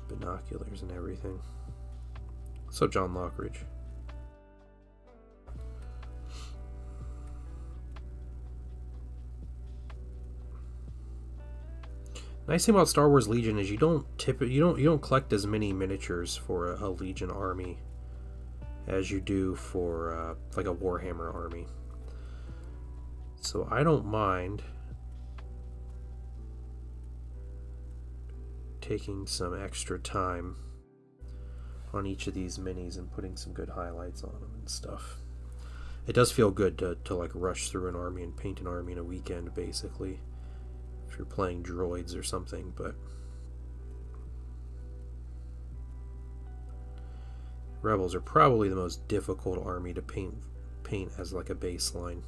binoculars and everything. What's up, John Lockridge? Nice thing about Star Wars Legion is you don't collect as many miniatures for a Legion army as you do for like a Warhammer army. So I don't mind taking some extra time on each of these minis and putting some good highlights on them and stuff. It does feel good to like rush through an army and paint an army in a weekend, basically, if you're playing droids or something. But Rebels are probably the most difficult army to paint as like a baseline.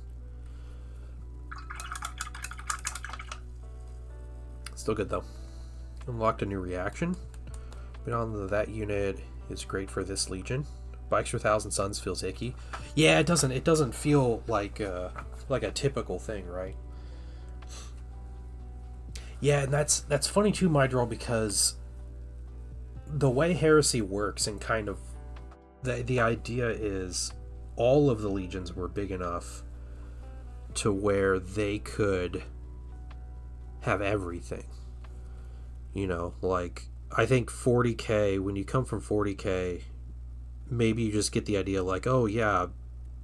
Still good though. Unlocked a new reaction. But on that unit is great for this Legion. Bikes for Thousand Sons feels icky. Yeah, it doesn't feel like a typical thing, right? Yeah, and that's funny too, Mydrall, because the way Heresy works and kind of the idea is all of the legions were big enough to where they could have everything. You know, like I think 40k, when you come from 40k, maybe you just get the idea like, oh yeah,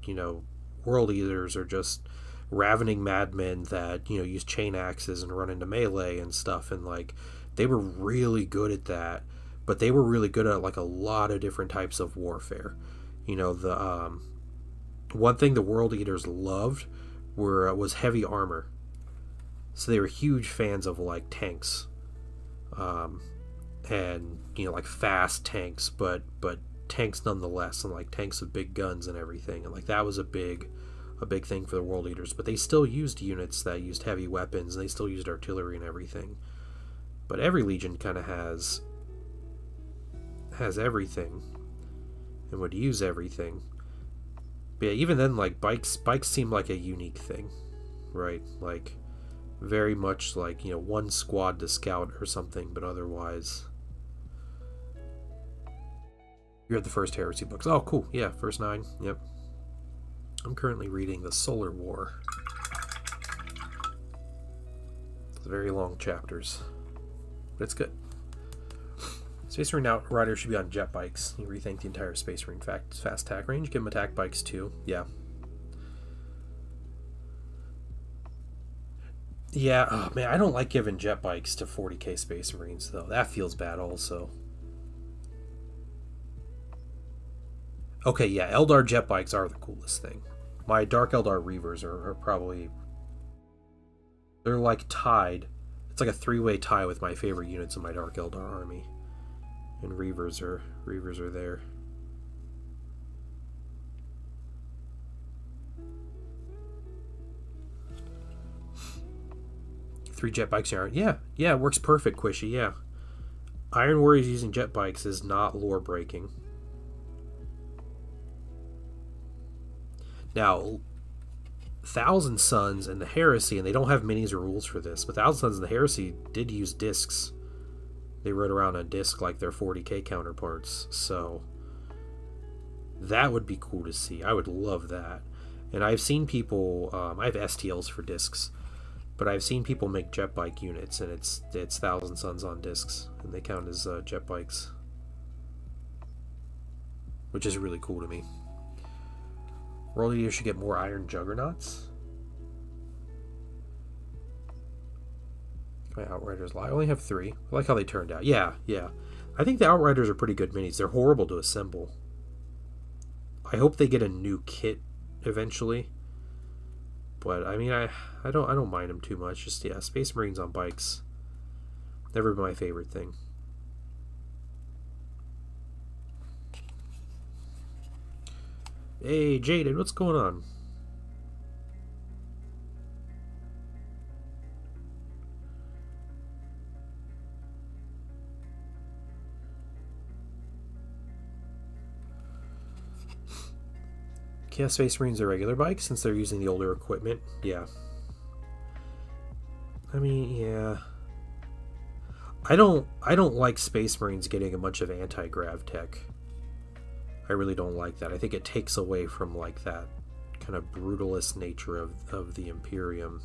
you know, World Eaters are just ravening madmen that, you know, use chain axes and run into melee and stuff, and like they were really good at that, but they were really good at like a lot of different types of warfare. You know, the one thing the World Eaters loved was heavy armor, so they were huge fans of like tanks, and you know, like fast tanks, but tanks nonetheless, and like tanks with big guns and everything, and like that was a big thing for the World Eaters. But they still used units that used heavy weapons, and they still used artillery and everything. But every legion kind of has everything and would use everything. But yeah, even then, like bikes seem like a unique thing, right? Like very much like, you know, one squad to scout or something, but otherwise you read the first Heresy books. Oh, cool. Yeah, first 9. Yep. I'm currently reading The Solar War. It's very long chapters, but it's good. Space Marine Outriders should be on jet bikes. You rethink the entire Space Marine fast attack range. Give them attack bikes too. Yeah. Yeah, oh man, I don't like giving jet bikes to 40k Space Marines though. That feels bad also. Okay, yeah, Eldar jet bikes are the coolest thing. My Dark Eldar Reavers are probably... They're like tied. It's like a 3-way tie with my favorite units in my Dark Eldar army. And Reavers are there. Three jet bikes are... Yeah, it works perfect, Quishy, yeah. Iron Warriors using jet bikes is not lore breaking. Now, Thousand Sons and the Heresy, and they don't have minis or rules for this, but Thousand Sons and the Heresy did use discs. They rode around on disc like their 40k counterparts, so that would be cool to see. I would love that. And I've seen people, I have STLs for discs, but I've seen people make jet bike units, and it's Thousand Sons on discs, and they count as jet bikes, which is really cool to me. World Eaters should get more Iron Juggernauts. My Outriders lie. I only have 3. I like how they turned out. Yeah. I think the Outriders are pretty good minis. They're horrible to assemble. I hope they get a new kit eventually. But I mean, I don't mind them too much. Just yeah, Space Marines on bikes. Never been my favorite thing. Hey, Jaden, what's going on? Yeah, Space Marines are regular bikes since they're using the older equipment. Yeah. I mean, yeah. I don't like Space Marines getting a bunch of anti-grav tech. I really don't like that. I think it takes away from like that kind of brutalist nature of the Imperium.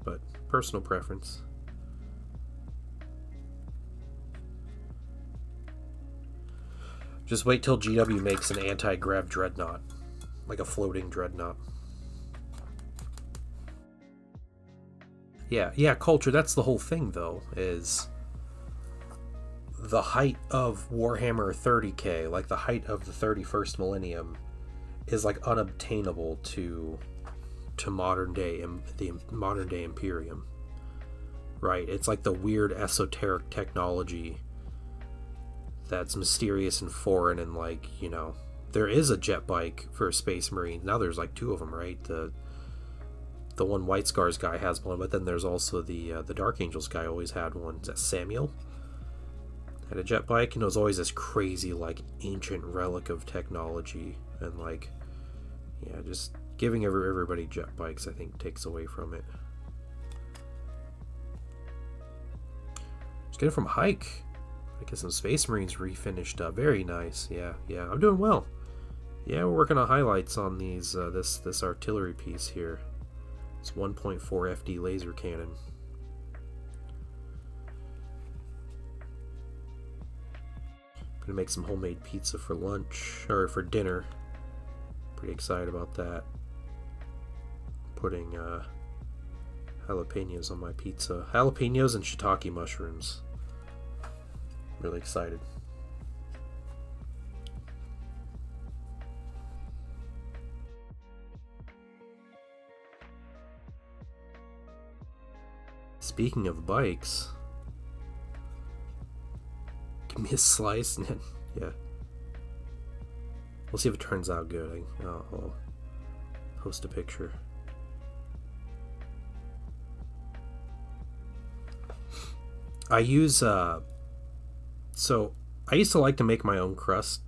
But personal preference. Just wait till GW makes an anti-grav dreadnought. Like a floating dreadnought. Yeah, culture, that's the whole thing, though, is the height of Warhammer 30k, like the height of the 31st millennium, is like unobtainable to modern day, the modern day Imperium. Right? It's like the weird esoteric technology that's mysterious and foreign, and like, you know, there is a jet bike for Space Marines. Now there's like 2 of them, right? The one White Scars guy has one, but then there's also the Dark Angels guy always had one. Is that Samuel? Had a jet bike, and it was always this crazy, like, ancient relic of technology. And, like, yeah, just giving everybody jet bikes, I think, takes away from it. Just get it from Hike. I get some Space Marines refinished up. Very nice. Yeah, I'm doing well. Yeah, we're working on highlights on these this artillery piece here. It's 1.4 FD laser cannon. Gonna make some homemade pizza for lunch, or for dinner. Pretty excited about that. Putting jalapenos on my pizza. Jalapenos and shiitake mushrooms. Really excited. Speaking of bikes, give me a slice and yeah. We'll see if it turns out good. I'll post a picture. I use so I used to like to make my own crust,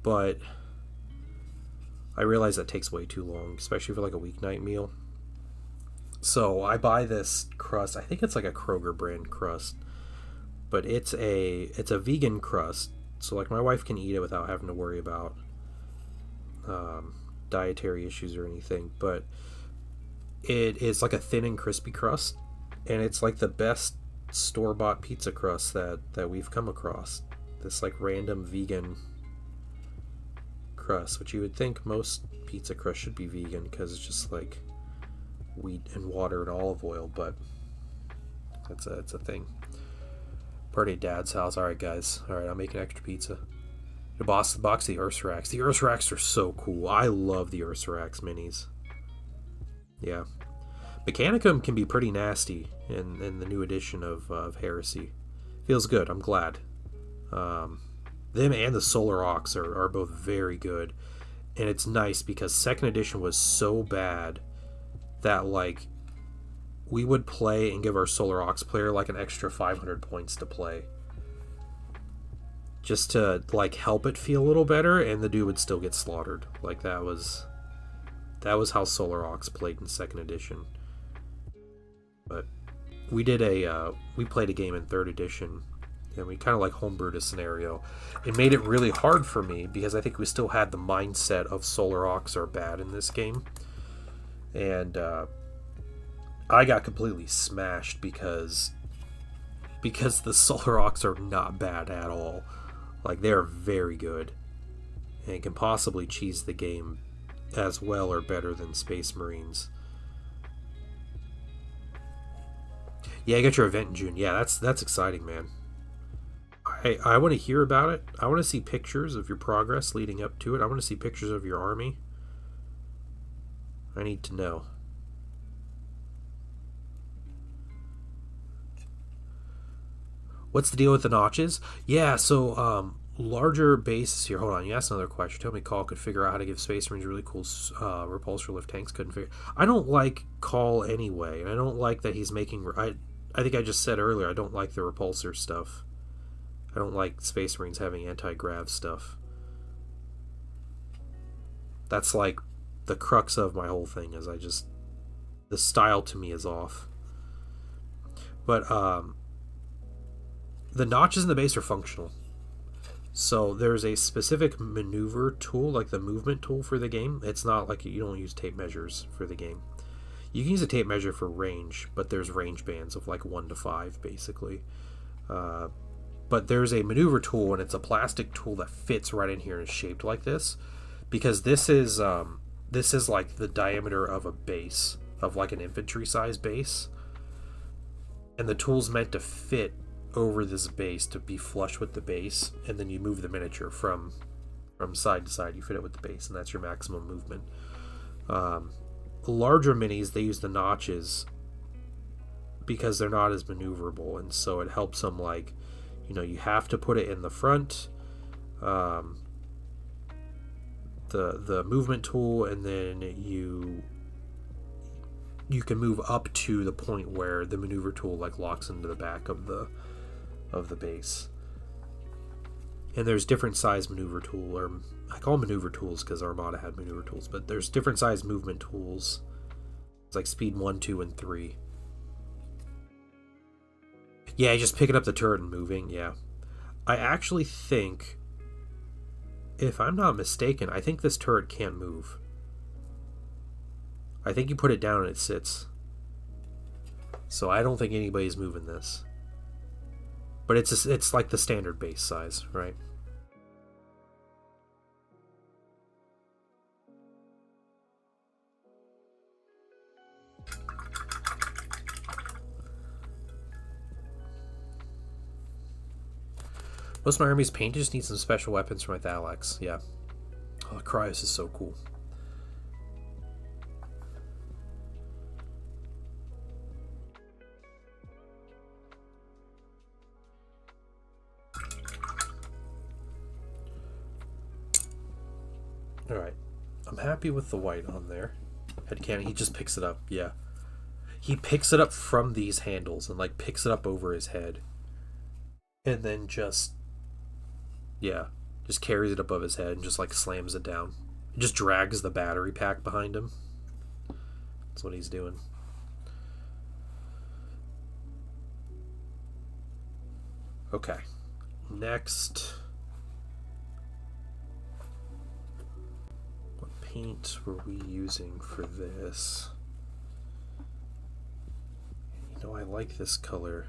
but I realize that takes way too long, especially for like a weeknight meal. So I buy this crust. I think it's like a Kroger brand crust, but it's a vegan crust. So like my wife can eat it without having to worry about dietary issues or anything. But it is like a thin and crispy crust, and it's like the best store-bought pizza crust that we've come across. This like random vegan crust, which you would think most pizza crust should be vegan because it's just like wheat and water and olive oil, but it's a thing. Party at Dad's house. Alright guys, alright, I'm making extra pizza. The box of the Ursarax. The Ursarax are so cool. I love the Ursarax minis. Yeah. Mechanicum can be pretty nasty in the new edition of Heresy. Feels good, I'm glad. Them and the Solar Ox are both very good. And it's nice because second edition was so bad that like we would play and give our Solar Ox player like an extra 500 points to play, just to like help it feel a little better, and the dude would still get slaughtered. Like that was how Solar Ox played in second edition. But we did we played a game in third edition, and we kind of like homebrewed a scenario. It made it really hard for me because I think we still had the mindset of Solar Ox are bad in this game. And I got completely smashed because because the Solroks are not bad at all. Like, they're very good and can possibly cheese the game as well or better than Space Marines. Yeah, I got your event in June. Yeah, that's exciting, man. I want to hear about it. I want to see pictures of your progress leading up to it. I want to see pictures of your army. I need to know. What's the deal with the notches? Yeah, so larger bases here. Hold on, you asked another question. Tell me Call could figure out how to give Space Marines really cool repulsor lift tanks. Couldn't figure. I don't like Call anyway, and I don't like that he's making. I think I just said earlier I don't like the repulsor stuff. I don't like Space Marines having anti-grav stuff. That's like the crux of my whole thing. Is the style to me is off. But the notches in the base are functional. So there's a specific maneuver tool, like the movement tool for the game. It's not like you don't use tape measures for the game. You can use a tape measure for range, but there's range bands of like 1 to 5, basically. But there's a maneuver tool, and it's a plastic tool that fits right in here and is shaped like this, because this is like the diameter of a base, of like an infantry size base, and the tool's meant to fit over this base to be flush with the base, and then you move the miniature from side to side. You fit it with the base, and that's your maximum movement. Larger minis, they use the notches because they're not as maneuverable, and so it helps them, like, you have to put it in the front, the movement tool, and then you can move up to the point where the maneuver tool like locks into the back of the base. And there's different size maneuver tool, or I call them maneuver tools because Armada had maneuver tools, but there's different size movement tools. It's like speed 1, 2, and 3. Yeah, just picking up the turret and moving, yeah. I actually think, if I'm not mistaken, I think this turret can't move. I think you put it down and it sits. So I don't think anybody's moving this. But it's like the standard base size, right? Most of my army's painted, just need some special weapons for my Thalax. Yeah. Oh, Cryos is so cool. Alright. I'm happy with the white on there. Headcanon, he just picks it up, yeah. He picks it up from these handles and like picks it up over his head. And then just carries it above his head and just like slams it down. He just drags the battery pack behind him. That's what he's doing. Okay. Next. What paint were we using for this? I like this color.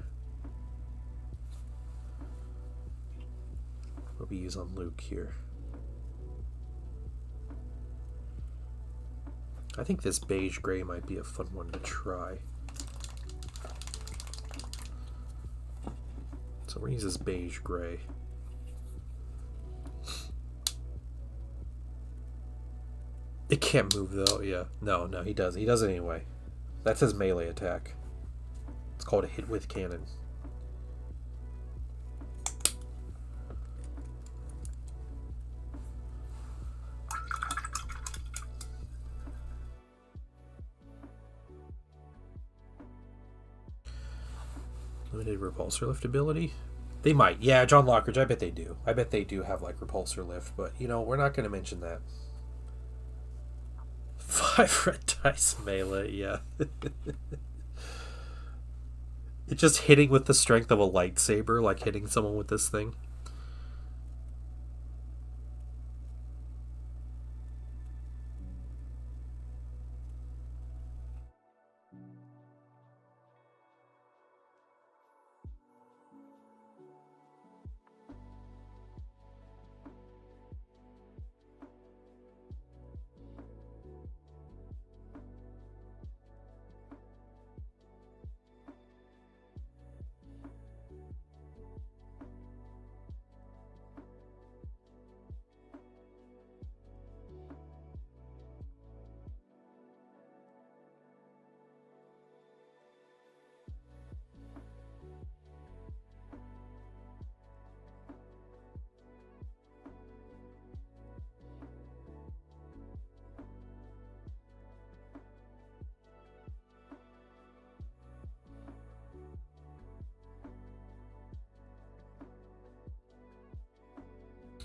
What we use on Luke here. I think this beige gray might be a fun one to try. So we're gonna use this beige gray. It can't move though, yeah. No, he does. He does it anyway. That's his melee attack. It's called a hit with cannon. Limited repulsor lift ability? They might. Yeah, John Lockridge, I bet they do. I bet they do have like repulsor lift, but we're not going to mention that. 5 red dice melee, yeah. It's just hitting with the strength of a lightsaber, like hitting someone with this thing.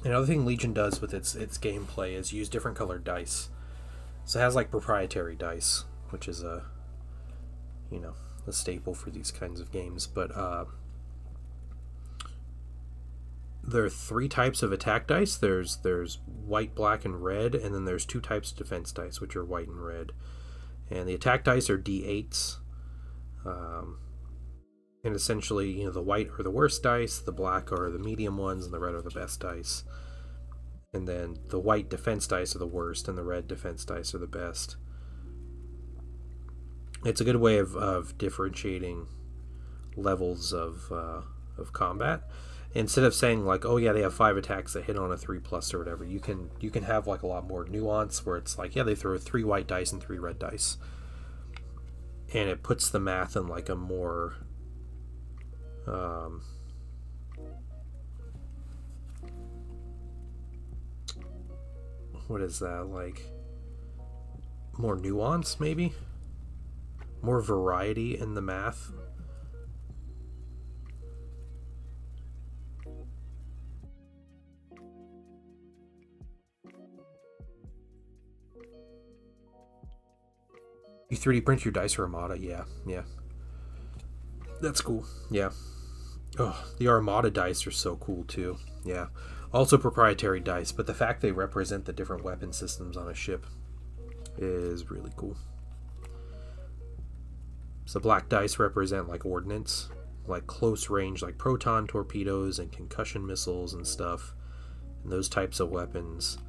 Another thing Legion does with its gameplay is use different colored dice. So it has like proprietary dice, which is a staple for these kinds of games. But there are 3 types of attack dice. There's white, black, and red, and then there's 2 types of defense dice, which are white and red. And the attack dice are D8s. And essentially, the white are the worst dice, the black are the medium ones, and the red are the best dice. And then the white defense dice are the worst, and the red defense dice are the best. It's a good way of differentiating levels of combat. Instead of saying like, oh yeah, they have 5 attacks that hit on a 3+ or whatever, you can have like a lot more nuance where it's like, yeah, they throw 3 white dice and 3 red dice, and it puts the math in like a more what is that, like more nuance, maybe more variety in the math. You 3D print your dice Armada? Yeah. That's cool. Yeah. Oh, the Armada dice are so cool too. Yeah. Also proprietary dice, but the fact they represent the different weapon systems on a ship is really cool. So black dice represent like ordnance, like close range, like proton torpedoes and concussion missiles and stuff, and those types of weapons.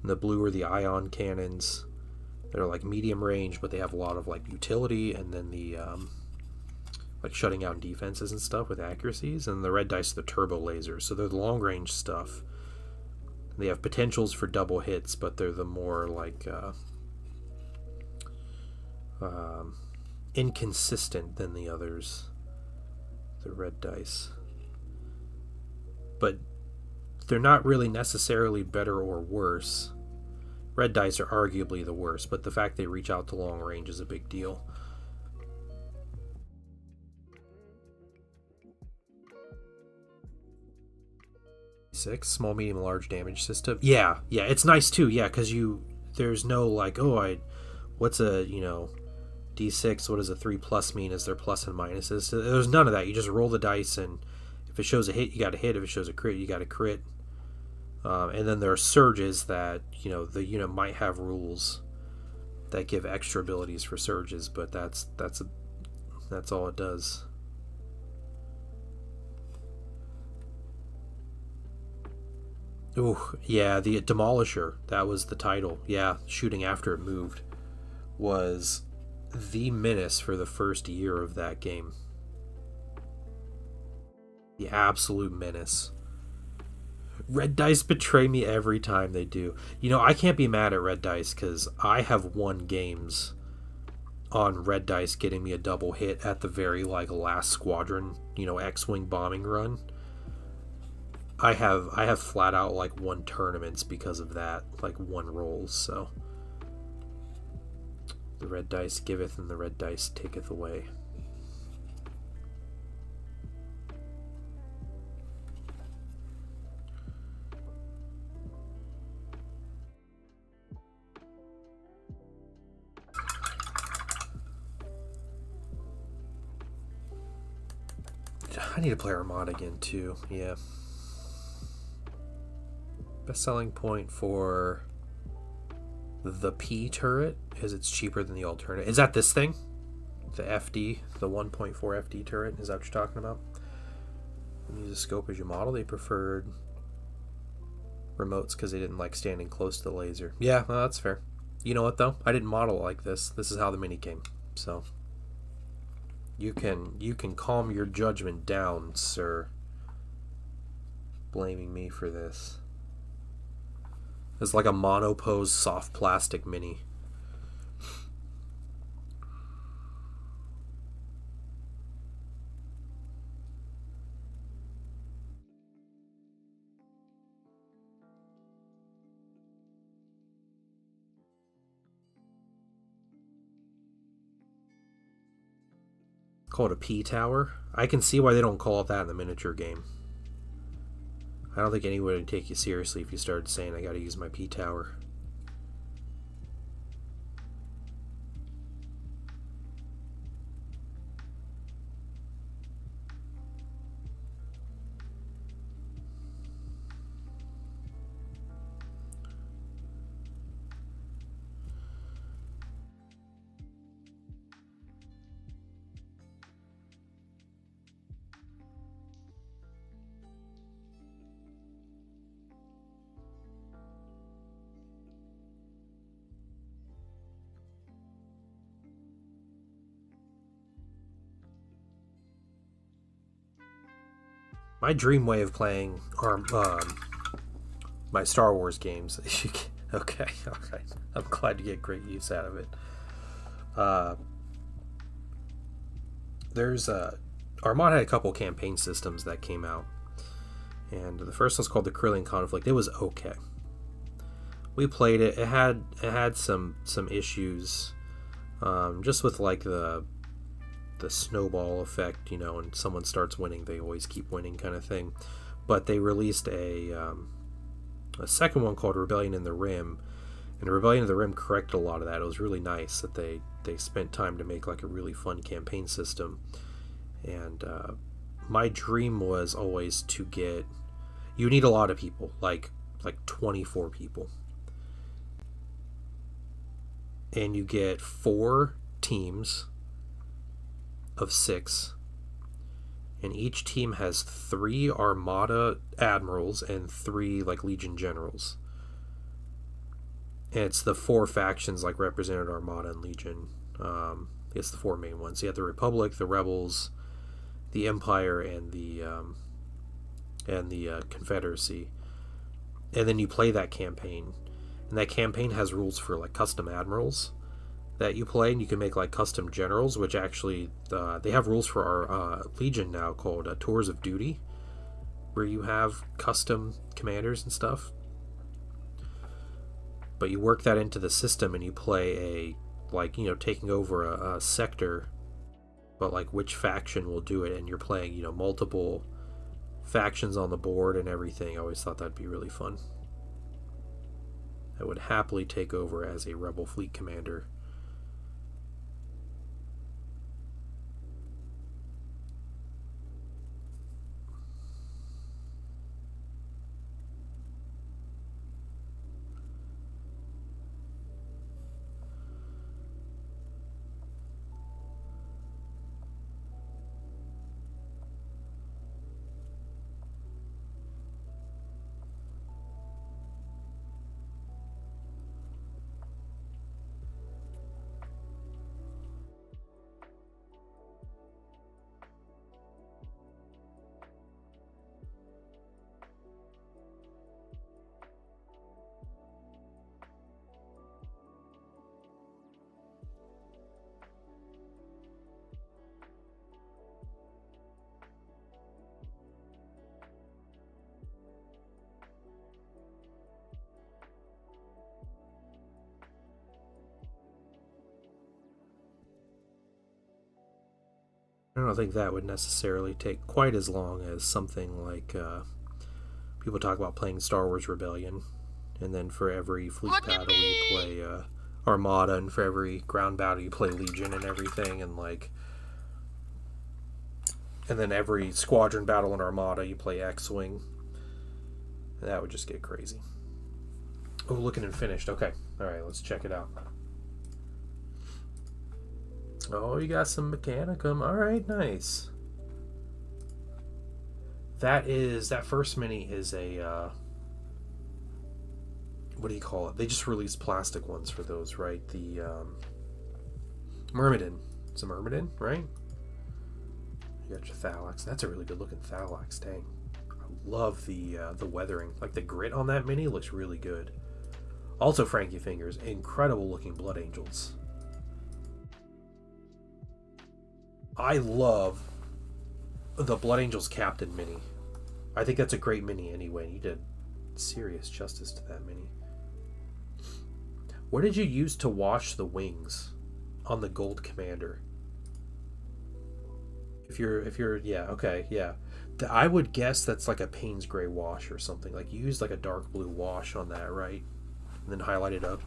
And the blue are the ion cannons. They're like medium range, but they have a lot of like utility, and then the like shutting out defenses and stuff with accuracies. And the red dice are the turbo lasers, so they're the long range stuff. They have potentials for double hits, but they're the more like inconsistent than the others. The red dice, but they're not really necessarily better or worse. Red dice are arguably the worst, but the fact they reach out to long range is a big deal. Six small, medium, large damage system. Yeah, it's nice too. Yeah, because there's no like, what's a D6? What does a 3+ mean? Is there plus and minuses? So there's none of that. You just roll the dice, and if it shows a hit, you got to hit. If it shows a crit, you got to crit. And then there are surges that the unit might have rules that give extra abilities for surges, but that's all it does. Ooh, yeah, the Demolisher, that was the title. Yeah, shooting after it moved was the menace for the first year of that game. The absolute menace. Red dice betray me every time they do. I can't be mad at red dice because I have won games on red dice getting me a double hit at the very last squadron, X-Wing bombing run. I have flat out won tournaments because of that, one rolls. So the red dice giveth and the red dice taketh away. I need to play Armada again too. Yeah. Best selling point for the P turret is it's cheaper than the alternate. Is that this thing? The FD, the 1.4 FD turret? Is that what you're talking about? Use a scope as your model. They preferred remotes because they didn't like standing close to the laser. Yeah, well, that's fair. You know what though? I didn't model it like this. This is how the mini came. So you can calm your judgment down, sir. Blaming me for this. It's like a monopose soft plastic mini. Call it a P tower. I can see why they don't call it that in the miniature game. I don't think anyone would take you seriously if you started saying I gotta use my P-Tower. My dream way of playing my Star Wars games. Okay, alright. I'm glad to get great use out of it. There's Armada had a couple campaign systems that came out, and the first one's called the Corellian Conflict. It was okay. We played it. It had some issues, just with like the snowball effect, you know, and someone starts winning, they always keep winning kind of thing. But they released a second one called Rebellion in the Rim, and Rebellion in the Rim corrected a lot of that. It was really nice that they spent time to make like a really fun campaign system. And my dream was always to get, you need a lot of people, like 24 people, and you get 4 teams of 6, and each team has 3 Armada admirals and 3 like Legion generals. And it's the 4 factions like represented Armada and Legion. It's the 4 main ones. You have the Republic, the Rebels, the Empire, and the Confederacy. And then you play that campaign, and that campaign has rules for like custom admirals that you play, and you can make like custom generals, which actually they have rules for our Legion now called Tours of Duty, where you have custom commanders and stuff. But you work that into the system, and you play a, like, you know, taking over a sector, but like which faction will do it, and you're playing, you know, multiple factions on the board and everything. I always thought that'd be really fun. I would happily take over as a Rebel fleet commander. I don't think that would necessarily take quite as long as something like people talk about playing Star Wars Rebellion, and then for every fleet battle you play Armada, and for every ground battle you play Legion and everything, and like, and then every squadron battle in Armada you play X-Wing. That would just get crazy. Oh, looking and finished. Okay, alright, let's check it out. Oh, you got some Mechanicum. Alright, nice. That first mini is a, what do you call it? They just released plastic ones for those, right? The, Myrmidon. It's a Myrmidon, right? You got your Thalax. That's a really good looking Thalax, dang. I love the weathering. Like, the grit on that mini looks really good. Also, Frankie Fingers, incredible looking Blood Angels. I love the Blood Angels Captain mini. I think that's a great mini anyway. You did serious justice to that mini. What did you use to wash the wings on the Gold Commander? If you're yeah, okay, yeah. I would guess that's like a Payne's Gray wash or something. Like you used like a dark blue wash on that, right? And then highlight it up.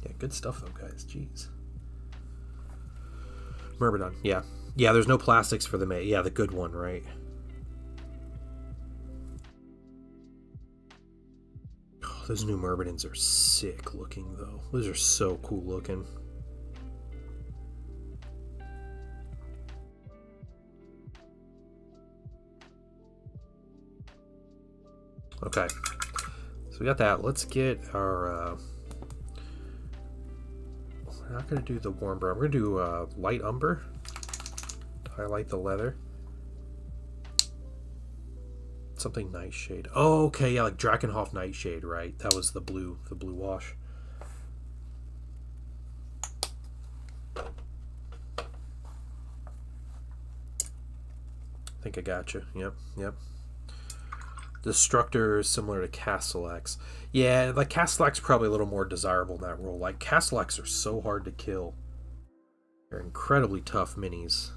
Yeah, good stuff though, guys. Jeez. Myrmidon, yeah. Yeah, there's no plastics for the May. Yeah, the good one, right? Oh, those new Myrmidons are sick looking, though. Those are so cool looking. Okay. So we got that. Let's get our... we're not going to do the warm brown. We're going to do light umber. Highlight the leather. Something nightshade. Oh, okay, yeah, like Drakenhof nightshade, right? That was the blue wash. I think I gotcha. Yep. Destructor is similar to Castellax. Yeah, like Castellax probably a little more desirable in that role. Like Castellax are so hard to kill. They're incredibly tough minis.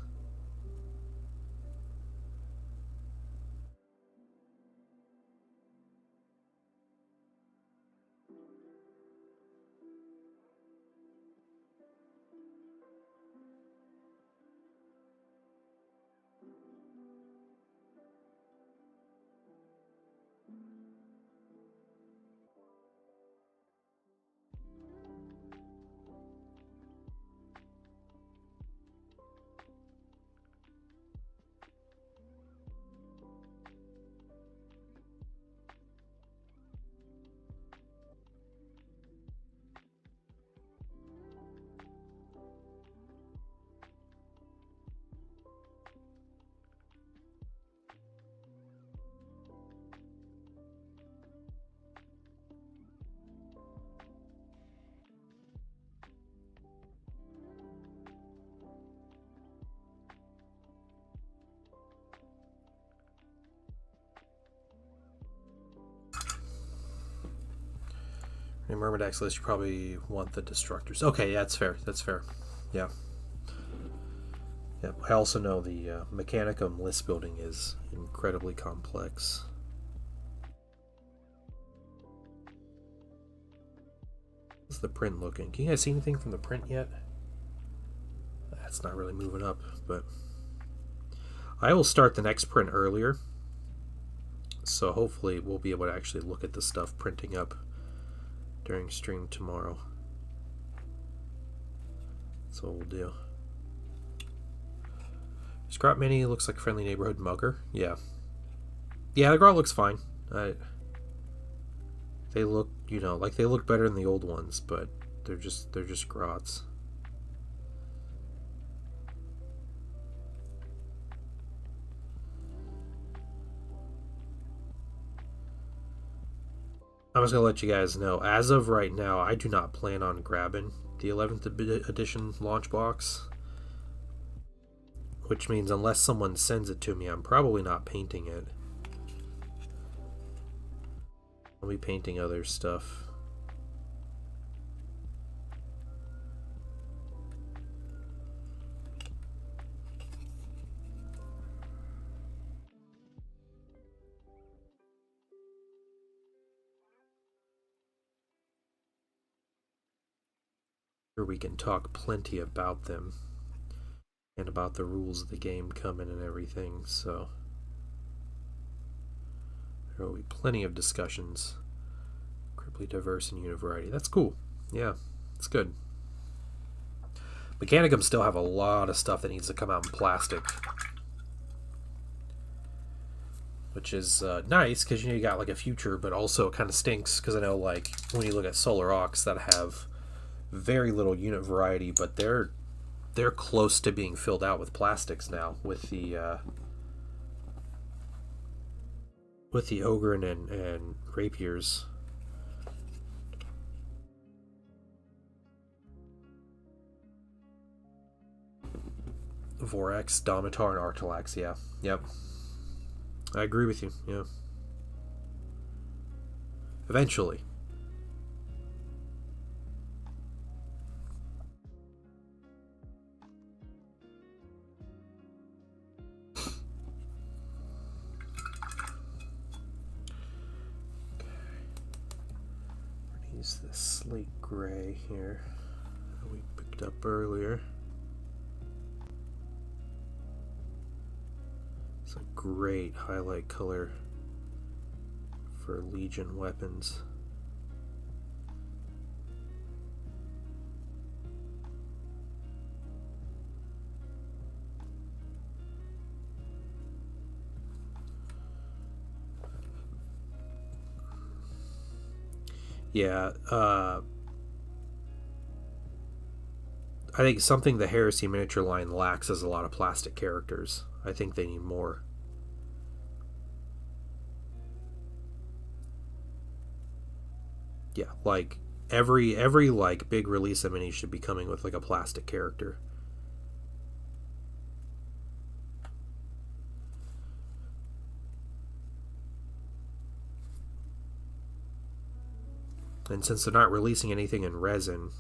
In Myrmidex list, you probably want the Destructors. Okay, yeah, that's fair. Yeah. I also know the Mechanicum list building is incredibly complex. How's the print looking? Can you guys see anything from the print yet? That's not really moving up, but I will start the next print earlier, so hopefully we'll be able to actually look at the stuff printing up during stream tomorrow. That's what we'll do. Scrap Mini looks like Friendly Neighborhood Mugger. Yeah, the Grot looks fine. They look, like they look better than the old ones, but they're just Grots. I'm just gonna let you guys know, as of right now, I do not plan on grabbing the 11th edition launch box, which means unless someone sends it to me, I'm probably not painting it. I'll be painting other stuff. We can talk plenty about them and about the rules of the game coming and everything, so there will be plenty of discussions. Incredibly diverse and univariety. That's cool. Yeah, it's good. Mechanicum still have a lot of stuff that needs to come out in plastic, which is nice because you got like a future, but also it kind of stinks because I know like when you look at Solar Aux that have very little unit variety, but they're close to being filled out with plastics now with the Ogryn and Rapiers. Vorax, Domitar, and Artilax, yeah. Yep. I agree with you, yeah. Eventually. Use this slate gray here that we picked up earlier. It's a great highlight color for Legion weapons. Yeah, I think something the Heresy miniature line lacks is a lot of plastic characters. I think they need more. Yeah, like every like big release of mini should be coming with like a plastic character. And since they're not releasing anything in resin,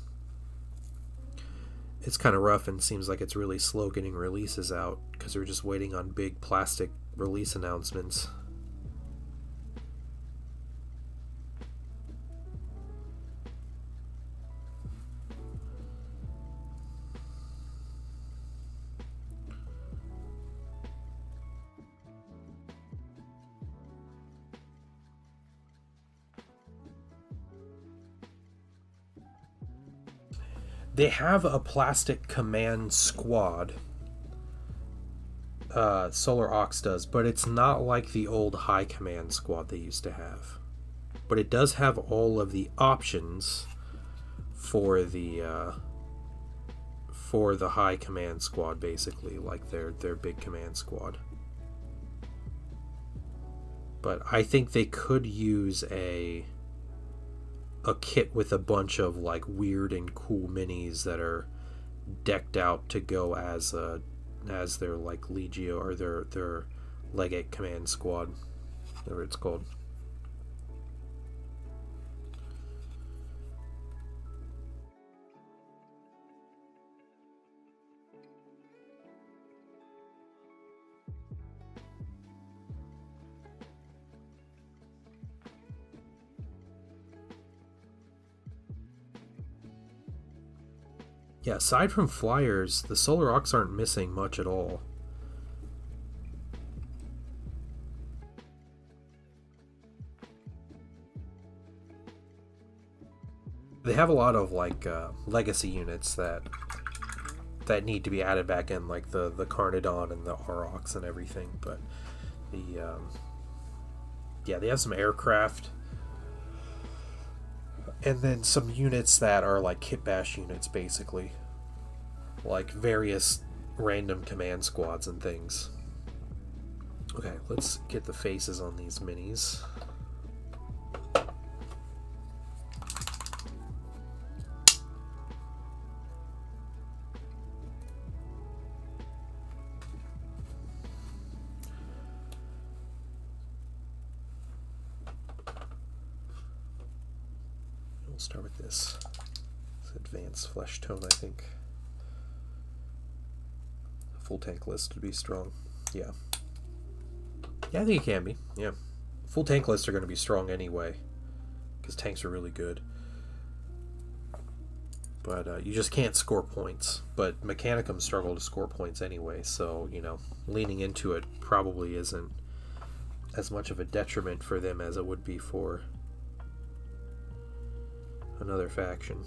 it's kind of rough and seems like it's really slow getting releases out because we're just waiting on big plastic release announcements. They have a plastic command squad. Solar Ox does, but it's not like the old high command squad they used to have. But it does have all of the options for the high command squad, basically, like their big command squad. But I think they could use a kit with a bunch of like weird and cool minis that are decked out to go as their like Legio or their Legate command squad, whatever it's called. Yeah, aside from flyers, the Solar Ox aren't missing much at all. They have a lot of like legacy units that need to be added back in, like the Carnodon and the Aurochs and everything. But the yeah, they have some aircraft, and then some units that are like kit bash units, basically, like various random command squads and things. Okay, let's get the faces on these minis. We'll start with this. It's advanced flesh tone, I think. Full tank list would be strong. Yeah. Yeah, I think it can be. Yeah. Full tank lists are going to be strong anyway, because tanks are really good. But you just can't score points. But Mechanicum struggle to score points anyway, so, you know, leaning into it probably isn't as much of a detriment for them as it would be for another faction.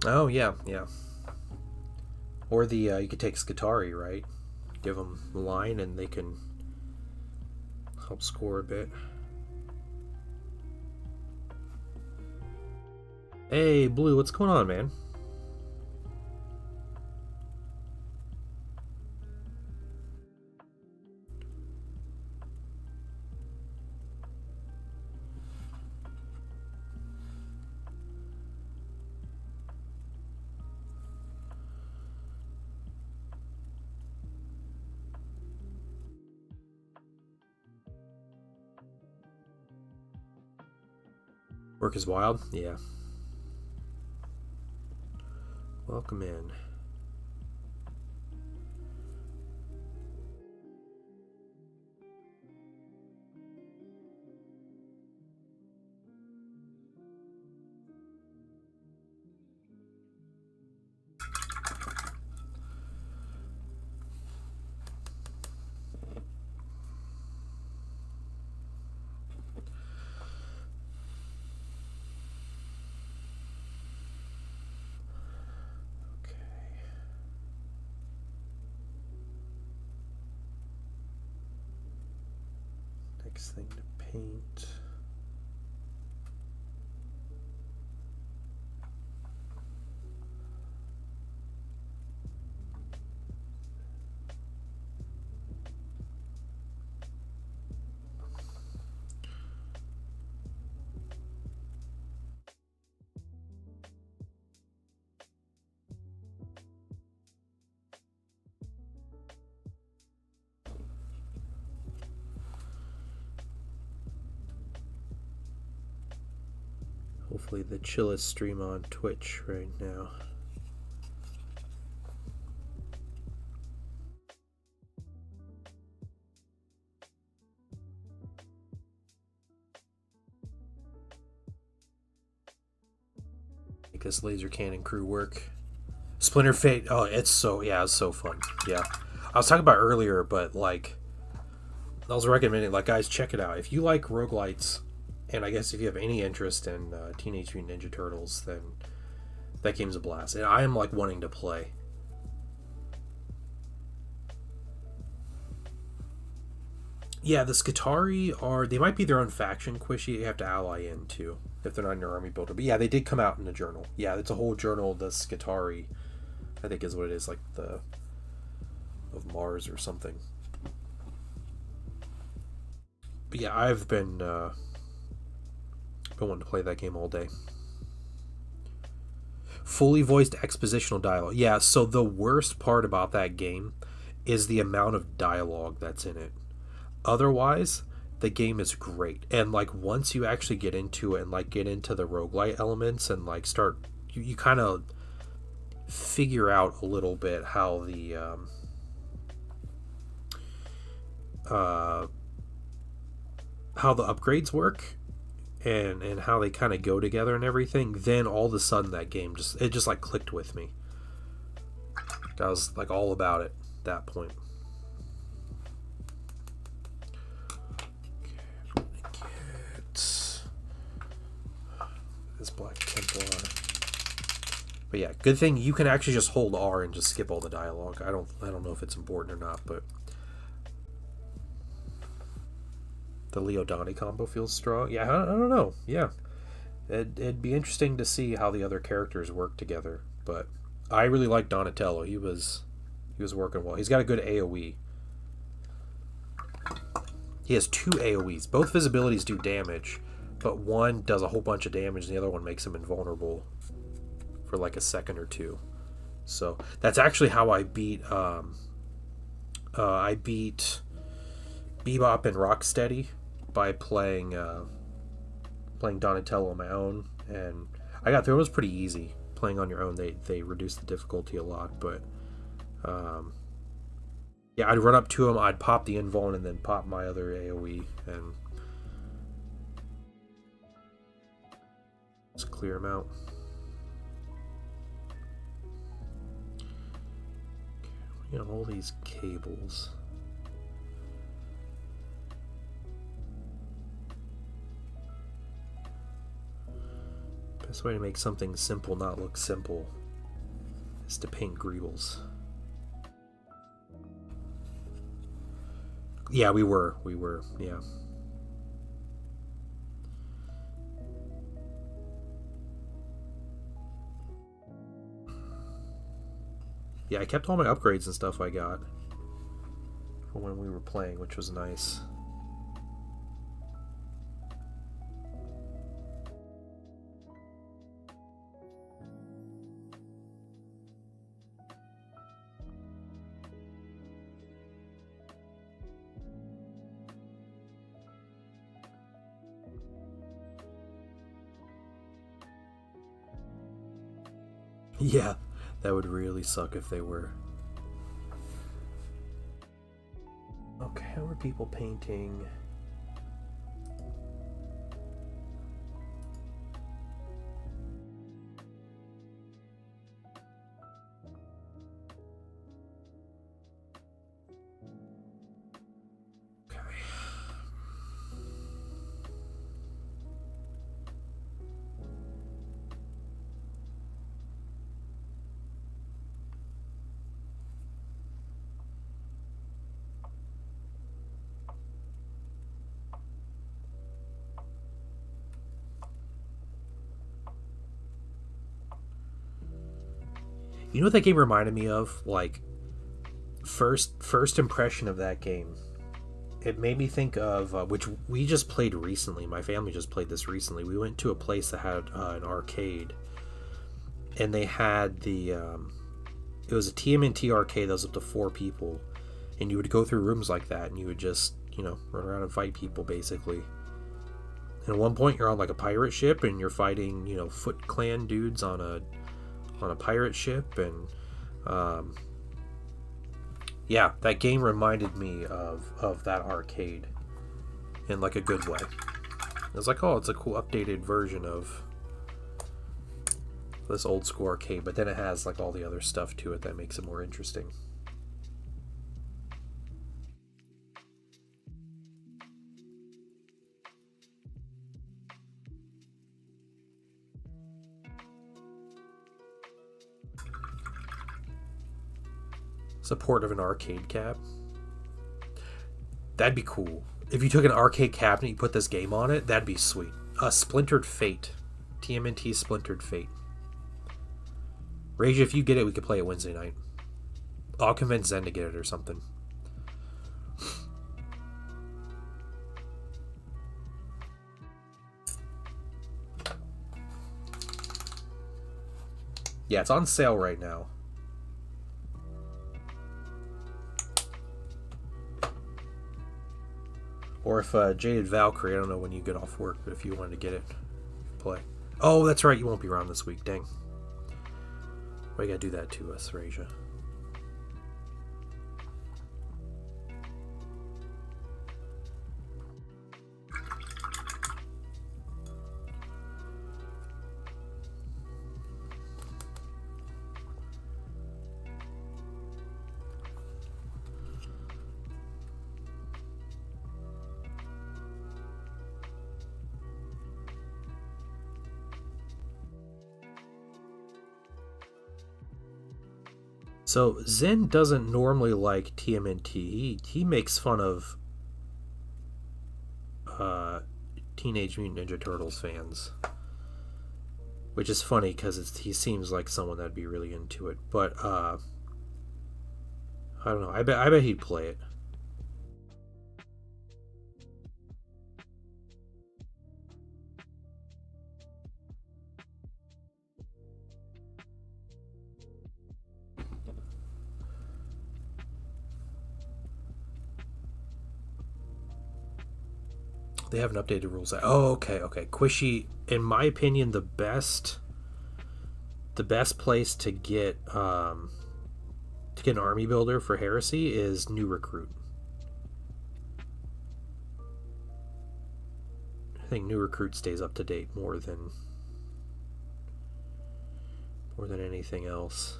Oh yeah, yeah. Or the you could take Skitarii, right? Give them line and they can help score a bit. Hey, Blue, what's going on, man? Work is wild? Yeah. Welcome in. Next thing to paint. Hopefully the chillest stream on Twitch right now. Make this laser cannon crew work. Splinter Fate, oh, it's so fun. Yeah. I was talking about earlier, but like I was recommending, like, guys, check it out. If you like roguelites, and I guess if you have any interest in Teenage Mutant Ninja Turtles, then that game's a blast. And I am like wanting to play. Yeah, the Skitarii they might be their own faction, Quishy. You have to ally in too, if they're not in your army builder. But yeah, they did come out in a journal. Yeah, it's a whole journal, the Skitarii, I think is what it is, like the of Mars or something. But yeah, I've been wanting to play that game all day. Fully voiced expositional dialogue. Yeah, so the worst part about that game is the amount of dialogue that's in it. Otherwise, the game is great. And like once you actually get into it and like get into the roguelite elements and like start you kind of figure out a little bit how the upgrades work and how they kind of go together and everything, then all of a sudden that game just like clicked with me. I was like all about it at that point. This Black Templar. But yeah, good thing you can actually just hold R and just skip all the dialogue. I don't know if it's important or not, but the Leo Donnie combo feels strong. Yeah, I don't know. Yeah, it'd be interesting to see how the other characters work together. But I really like Donatello. He was working well. He's got a good AOE. He has 2 AOEs. Both visibilities do damage, but one does a whole bunch of damage and the other one makes him invulnerable for like a second or two. So that's actually how I beat Bebop and Rocksteady, by playing Donatello on my own, and I got through. It was pretty easy. Playing on your own, they reduce the difficulty a lot, but yeah, I'd run up to him, I'd pop the invuln, and then pop my other AOE, and just clear him out. Okay, all these cables. Best way to make something simple not look simple is to paint greebles. Yeah, we were, yeah. Yeah, I kept all my upgrades and stuff I got from when we were playing, which was nice. Yeah, that would really suck if they were. Okay, how are people painting? You know what that game reminded me of? Like, first impression of that game. It made me think of which we just played recently. My family just played this recently. We went to a place that had an arcade, and they had it was a TMNT arcade that was up to 4 people, and you would go through rooms like that, and you would just run around and fight people basically. And at one point, you're on like a pirate ship, and you're fighting Foot Clan dudes on a pirate ship, and yeah, that game reminded me of that arcade in like a good way. I was like, oh, it's a cool updated version of this old school arcade, but then it has like all the other stuff to it that makes it more interesting. Support of an arcade cab. That'd be cool. If you took an arcade cabinet, you put this game on it, that'd be sweet. Splintered Fate. TMNT Splintered Fate. Rage, if you get it, we could play it Wednesday night. I'll convince Zen to get it or something. Yeah, it's on sale right now. Or if Jaded Valkyrie, I don't know when you get off work, but if you wanted to get it, play. Oh, that's right, you won't be around this week, dang. Why you gotta do that to us, Raja? So Zen doesn't normally like TMNT. He makes fun of Teenage Mutant Ninja Turtles fans, which is funny because he seems like someone that'd be really into it. But I don't know. I bet he'd play it. They haven't updated rules. Oh, okay. Quishy, in my opinion, the best place to get an army builder for Heresy is New Recruit. I think New Recruit stays up to date more than anything else.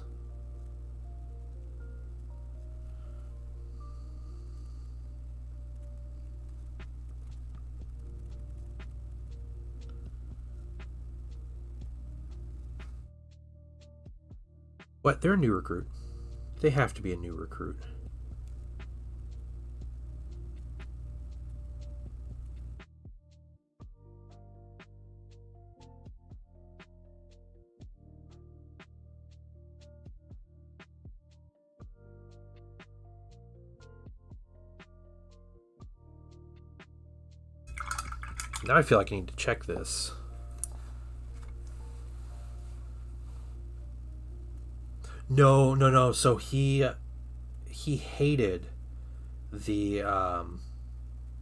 What? They're a new recruit. They have to be a new recruit. Now I feel like I need to check this. No. So he hated the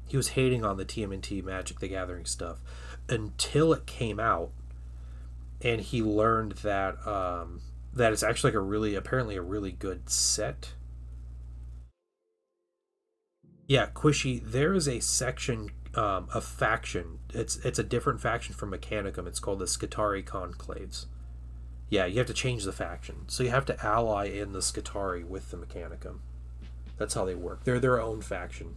he was hating on the TMNT Magic the Gathering stuff until it came out, and he learned that that it's actually like apparently a really good set. Yeah, Quishy, there is a section, a faction. It's a different faction from Mechanicum. It's called the Skitarii Conclaves. Yeah, you have to change the faction. So you have to ally in the Skitarii with the Mechanicum. That's how they work. They're their own faction.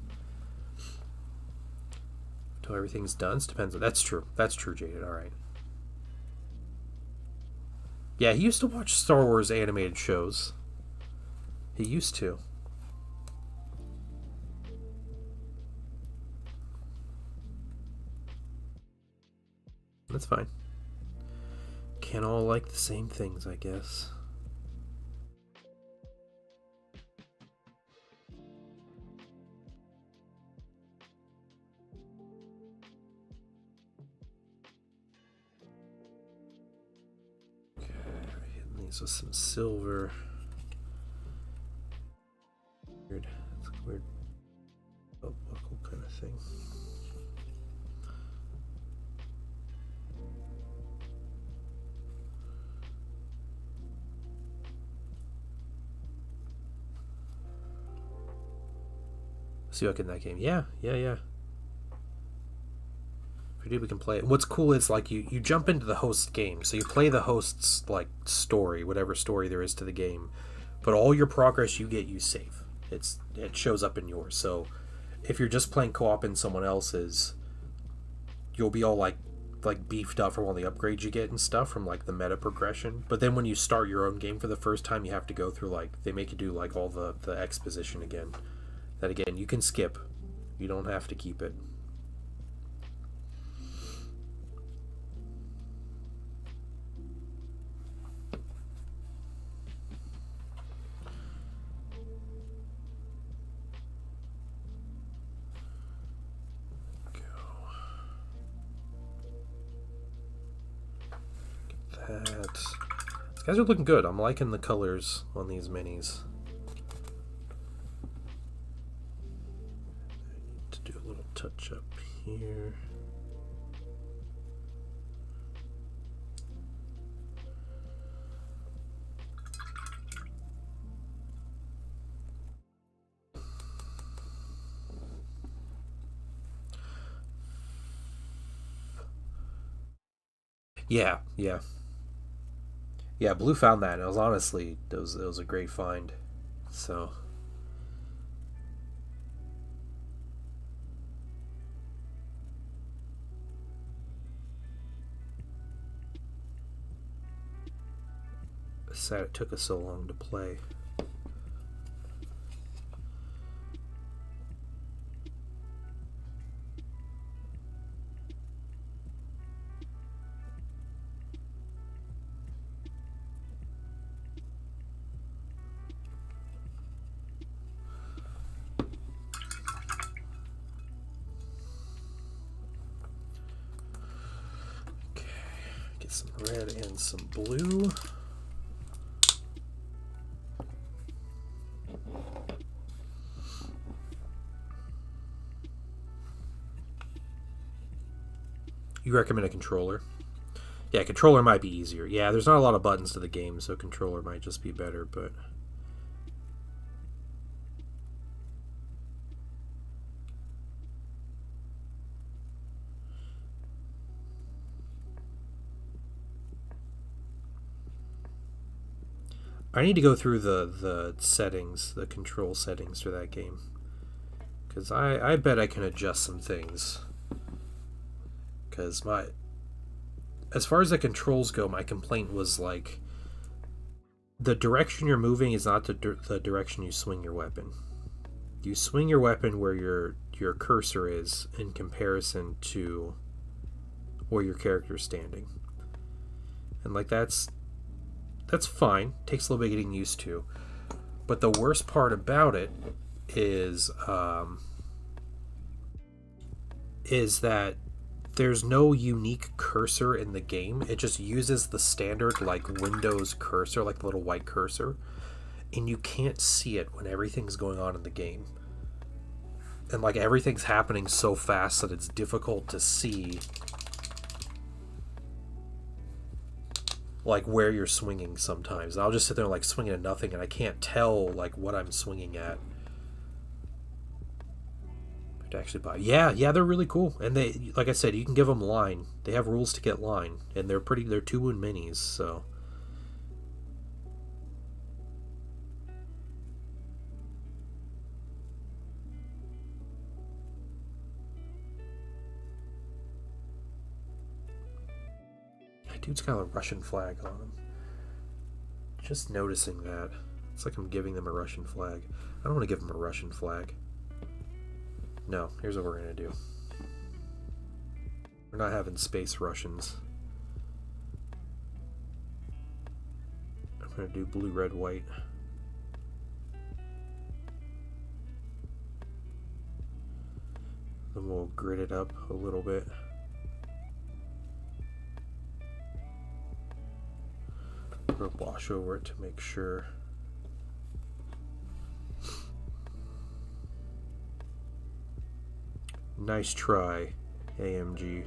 Until everything's done. It depends. That's true. That's true, Jaded. Alright. Yeah, he used to watch Star Wars animated shows. He used to. That's fine. Can't all like the same things, I guess. Okay, hitting these with some silver. Weird. It's a weird belt buckle kind of thing. See what in that game. Yeah. If we do, we can play it. What's cool is like you jump into the host game, so you play the host's like story, whatever story there is to the game, but all your progress you get, you save. It shows up in yours. So if you're just playing co-op in someone else's, you'll be all like beefed up from all the upgrades you get and stuff from like the meta progression. But then when you start your own game for the first time, you have to go through like they make you do like all the exposition again. That again, you can skip. You don't have to keep it. Go. Get that. These guys are looking good. I'm liking the colors on these minis. Touch up here. Yeah, Blue found that, and it was honestly it was a great find. So sad it took us so long to play. Okay, get some red and some blue. You recommend a controller? Yeah, controller might be easier. Yeah, there's not a lot of buttons to the game, so controller might just be better, but I need to go through the settings, the control settings for that game, because I bet I can adjust some things. Because as far as the controls go, my complaint was like the direction you're moving is not the direction you swing your weapon. You swing your weapon where your cursor is in comparison to where your character's standing. And like that's fine. Takes a little bit getting used to. But the worst part about it is that there's no unique cursor in the game. It just uses the standard like Windows cursor, like the little white cursor, and you can't see it when everything's going on in the game. And like everything's happening so fast that it's difficult to see like where you're swinging sometimes. And I'll just sit there like swinging at nothing, and I can't tell like what I'm swinging at. To actually buy, yeah, they're really cool, and they, like I said, you can give them line. They have rules to get line, and they're 2-wound minis, so. That dude's got a Russian flag on him. Just noticing that. It's like I'm giving them a Russian flag. I don't want to give them a Russian flag. No, here's what we're going to do. We're not having space Russians. I'm going to do blue, red, white. Then we'll grid it up a little bit. We'll wash over it to make sure. Nice try, AMG.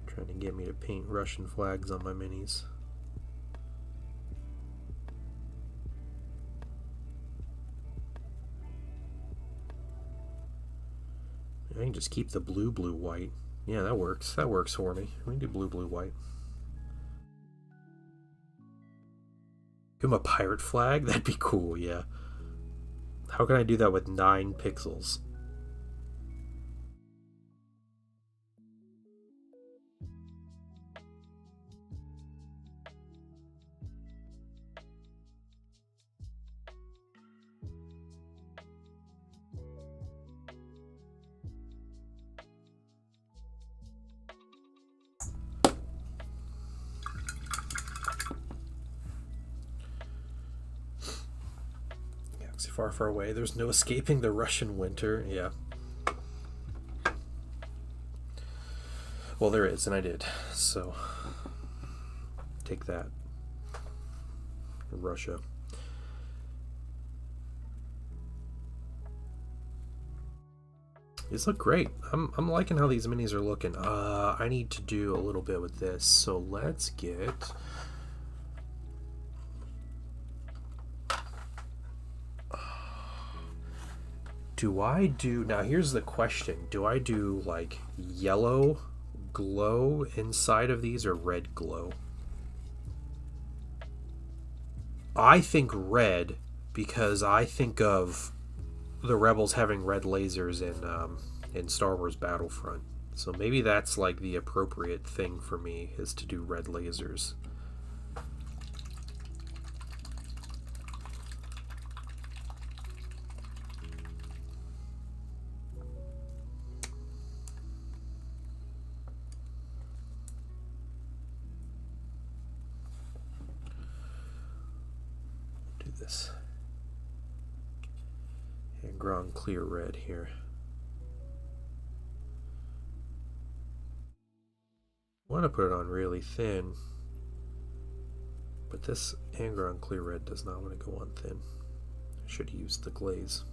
Trying to get me to paint Russian flags on my minis. I can just keep the blue, blue, white. Yeah, that works. That works for me. We can do blue, blue, white. Give him a pirate flag? That'd be cool, yeah. How can I do that with 9 pixels? Far, far away. There's no escaping the Russian winter. Yeah. Well, there is, and I did. So, take that. Russia. These look great. I'm liking how these minis are looking. I need to do a little bit with this. So let's get... Do I do... Now, here's the question. Do I do, like, yellow glow inside of these or red glow? I think red because I think of the Rebels having red lasers in Star Wars Battlefront. So maybe that's, like, the appropriate thing for me is to do red lasers. Hand-drawn clear red here. I want to put it on really thin, but this hand-drawn clear red does not want to go on thin. I should use the glaze.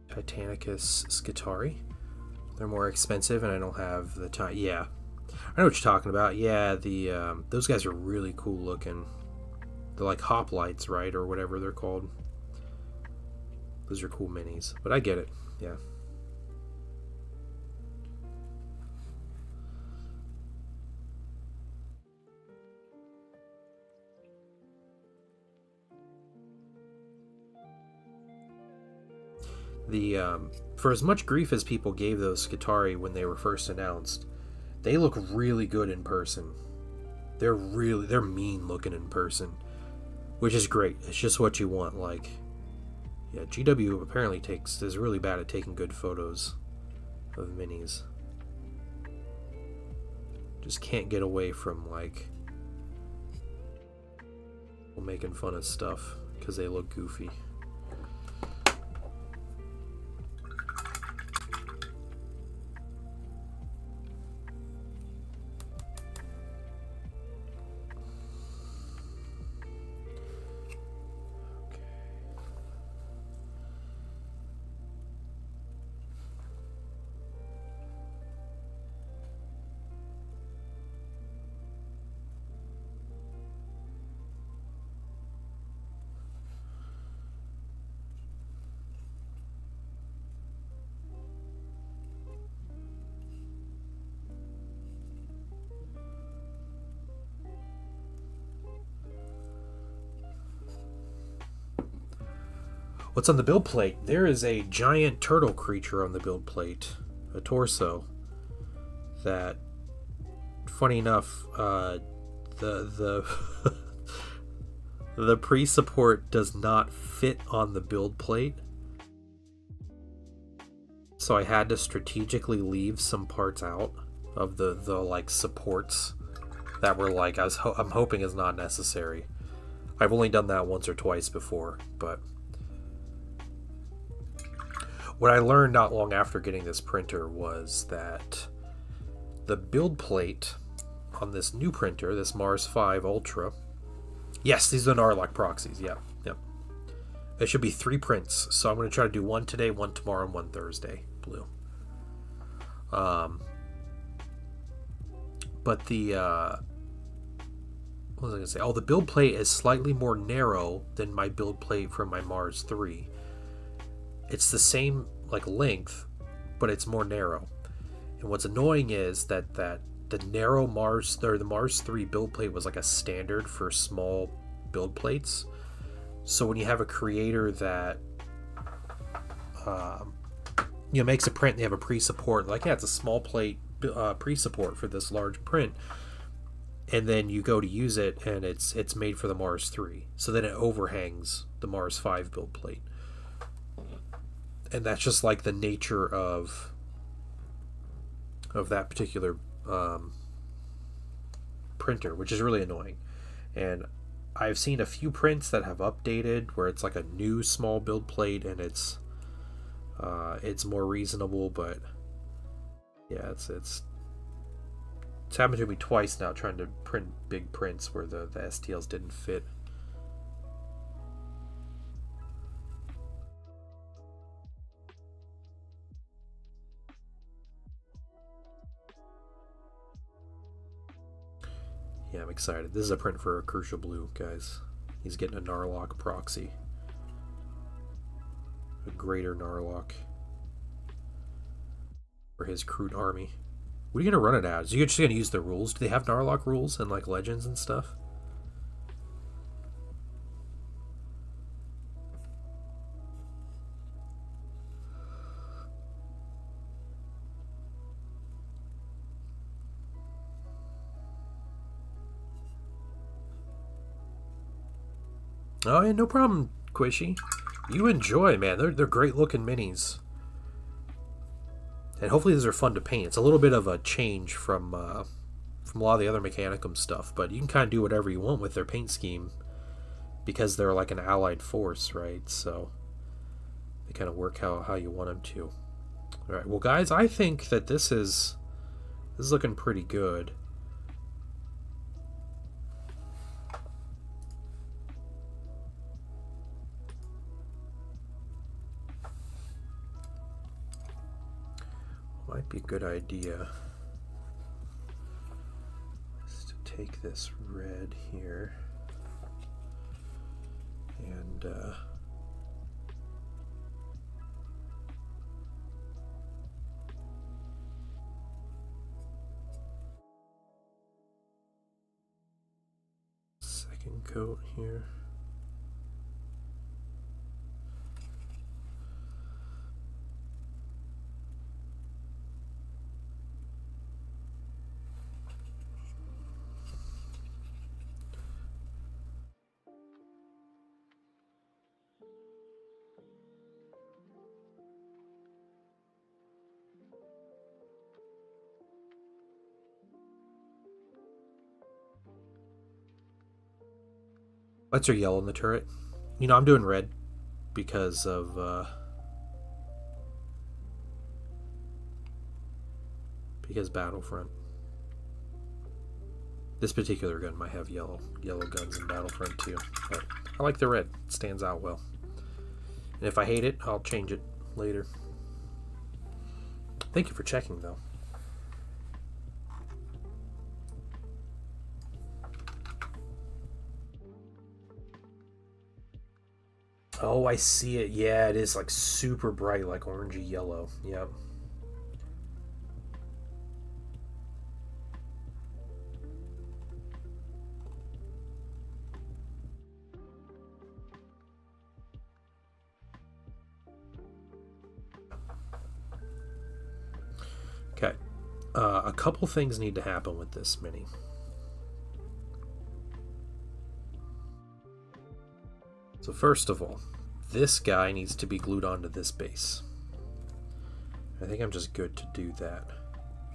Titanicus Skitarii. They're more expensive, and I don't have the time. Yeah, I know what you're talking about. Yeah, the those guys are really cool looking. They're like hoplites, right, or whatever they're called. Those are cool minis, but I get it. Yeah. The for as much grief as people gave those Skitarii when they were first announced, they look really good in person. They're mean looking in person, which is great. It's just what you want. Like, yeah, GW apparently is really bad at taking good photos of minis. Just can't get away from like making fun of stuff because they look goofy. What's on the build plate? There is a giant turtle creature on the build plate, a torso. That, funny enough, the the pre-support does not fit on the build plate, so I had to strategically leave some parts out of the like supports that were like I'm hoping is not necessary. I've only done that once or twice before, but. What I learned not long after getting this printer was that the build plate on this new printer, this Mars 5 Ultra, yes, these are the Narlock proxies, yep. It should be 3 prints, so I'm going to try to do one today, one tomorrow, and one Thursday, blue. But the, what was I going to say? Oh, the build plate is slightly more narrow than my build plate from my Mars 3. It's the same like length, but it's more narrow. And what's annoying is that the narrow Mars or the Mars 3 build plate was like a standard for small build plates. So when you have a creator that makes a print, and they have a pre-support, like yeah, it's a small plate pre-support for this large print, and then you go to use it and it's made for the Mars 3, so then it overhangs the Mars 5 build plate. And that's just like the nature of that particular printer, which is really annoying. And I've seen a few prints that have updated where it's like a new small build plate and it's more reasonable, but yeah, it's happened to me twice now trying to print big prints where the STLs didn't fit. Yeah, I'm excited. This is a print for Crucial Blue, guys. He's getting a Narlock proxy. A greater Narlock. For his Kroot army. What are you going to run it as? Are you just going to use the rules? Do they have Narlock rules and like legends and stuff? Oh, yeah, no problem, Quishy. You enjoy, man. They're great looking minis. And hopefully these are fun to paint. It's a little bit of a change from a lot of the other Mechanicum stuff, but you can kind of do whatever you want with their paint scheme because they're like an allied force, right? So they kind of work how you want them to. All right, well, guys, I think that this is looking pretty good. might be a good idea is to take this red here and second coat here. Lights are yellow in the turret. You know, I'm doing red because of because Battlefront. This particular gun might have yellow guns in Battlefront too, but I like the red. It stands out well. And if I hate it, I'll change it later. Thank you for checking, though. Oh, I see it. Yeah, it is like super bright, like orangey yellow. Yep. Okay. A couple things need to happen with this mini. So first of all, this guy needs to be glued onto this base. I think I'm just good to do that.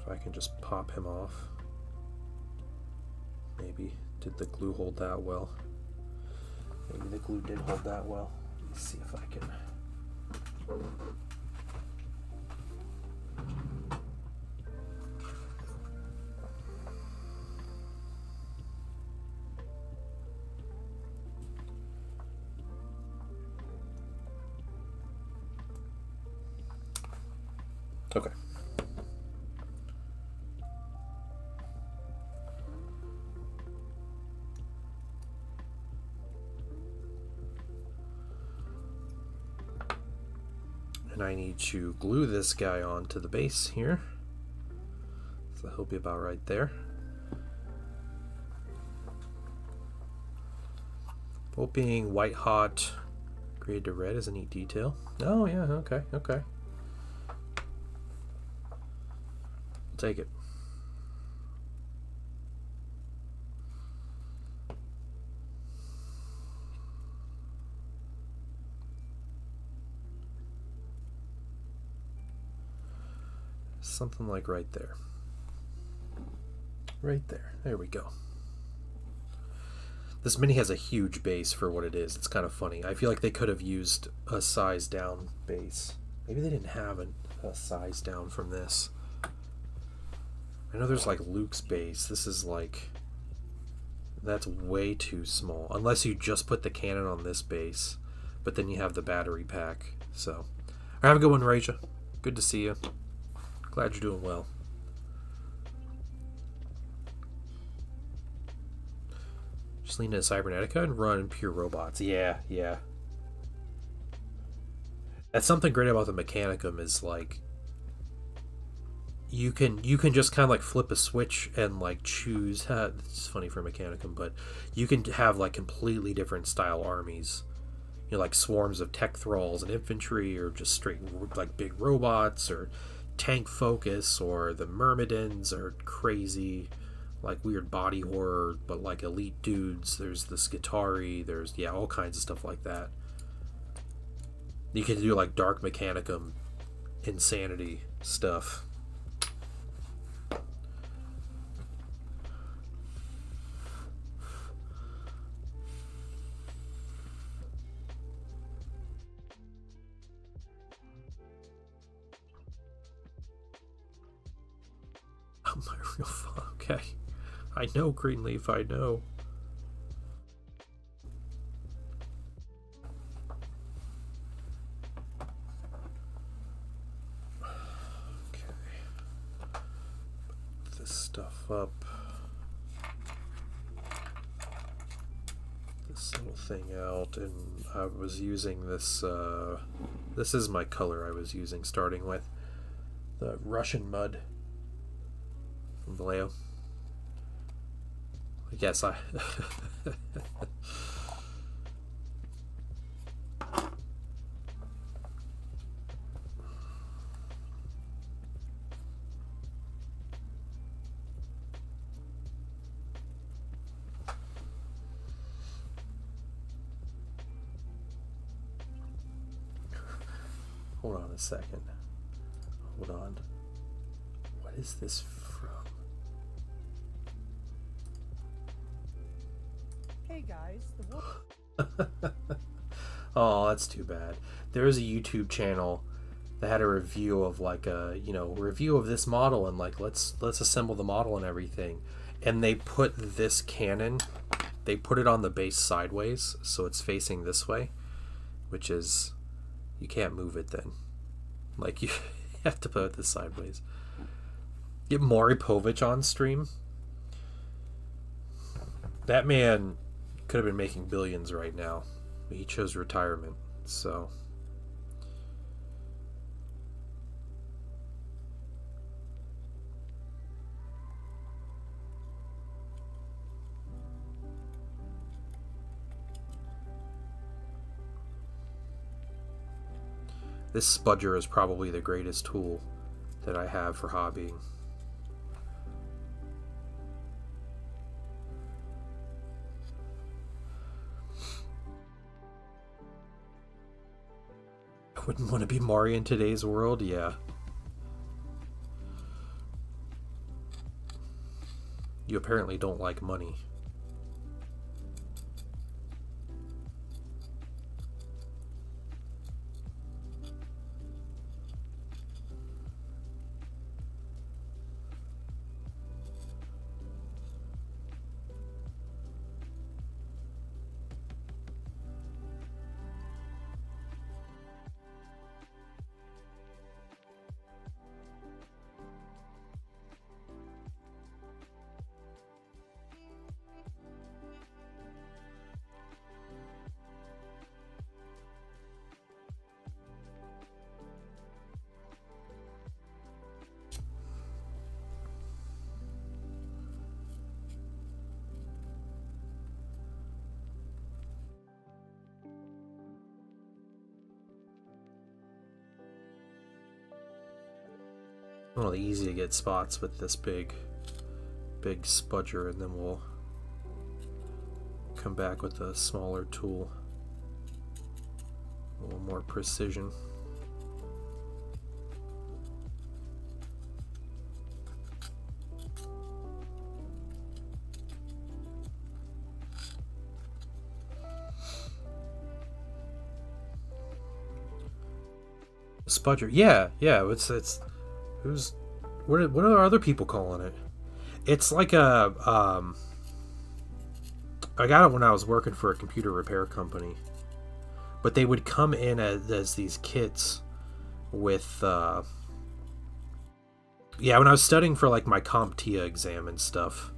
If I can just pop him off. Maybe. Did the glue hold that well? Maybe the glue did hold that well. Let me see if I can. Okay. And I need to glue this guy onto the base here. So he'll be about right there. Both being white hot, grade to red is a neat detail. Oh yeah, okay, okay. I'll take it. Something like right there. Right there. There we go. This mini has a huge base for what it is. It's kind of funny. I feel like they could have used a size down base. Maybe they didn't have a size down from this. I know there's like Luke's base. This is like... That's way too small. Unless you just put the cannon on this base. But then you have the battery pack. So, all right, have a good one, Raja. Good to see you. Glad you're doing well. Just lean into Cybernetica and run pure robots. Yeah, yeah. That's something great about the Mechanicum is like you can just kind of like flip a switch and like choose. It's funny for Mechanicum, but you can have like completely different style armies. You know, like swarms of tech thralls and infantry, or just straight like big robots, or tank focus, or the Myrmidons are crazy, like weird body horror, but like elite dudes. There's the Skitarii, there's all kinds of stuff like that. You can do like Dark Mechanicum insanity stuff. Oh, my real fun. Okay. I know, Greenleaf, I know. Okay. stuff up. This little thing out, and I was using this, this is my color I was using, starting with the Russian Mud from Vallejo. I guess I... Hold on a second. Hold on. What is this from? Hey guys, Oh, that's too bad. There was a YouTube channel that had a review of like a, you know, review of this model and like let's assemble the model and everything. And they put this cannon, they put it on the base sideways, so it's facing this way, which is, you can't move it then. Like, you have to put this sideways. Get Maury Povich on stream. That man could have been making billions right now. He chose retirement, so... This spudger is probably the greatest tool that I have for hobbying. I wouldn't want to be Maury in today's world, yeah. You apparently don't like money. Well, easy to get spots with this big spudger, and then we'll come back with a smaller tool. A little more precision. Spudger, yeah, it's what are other people calling it? It's like a I got it when I was working for a computer repair company, but they would come in as these kits with yeah, when I was studying for like my CompTIA exam and stuff,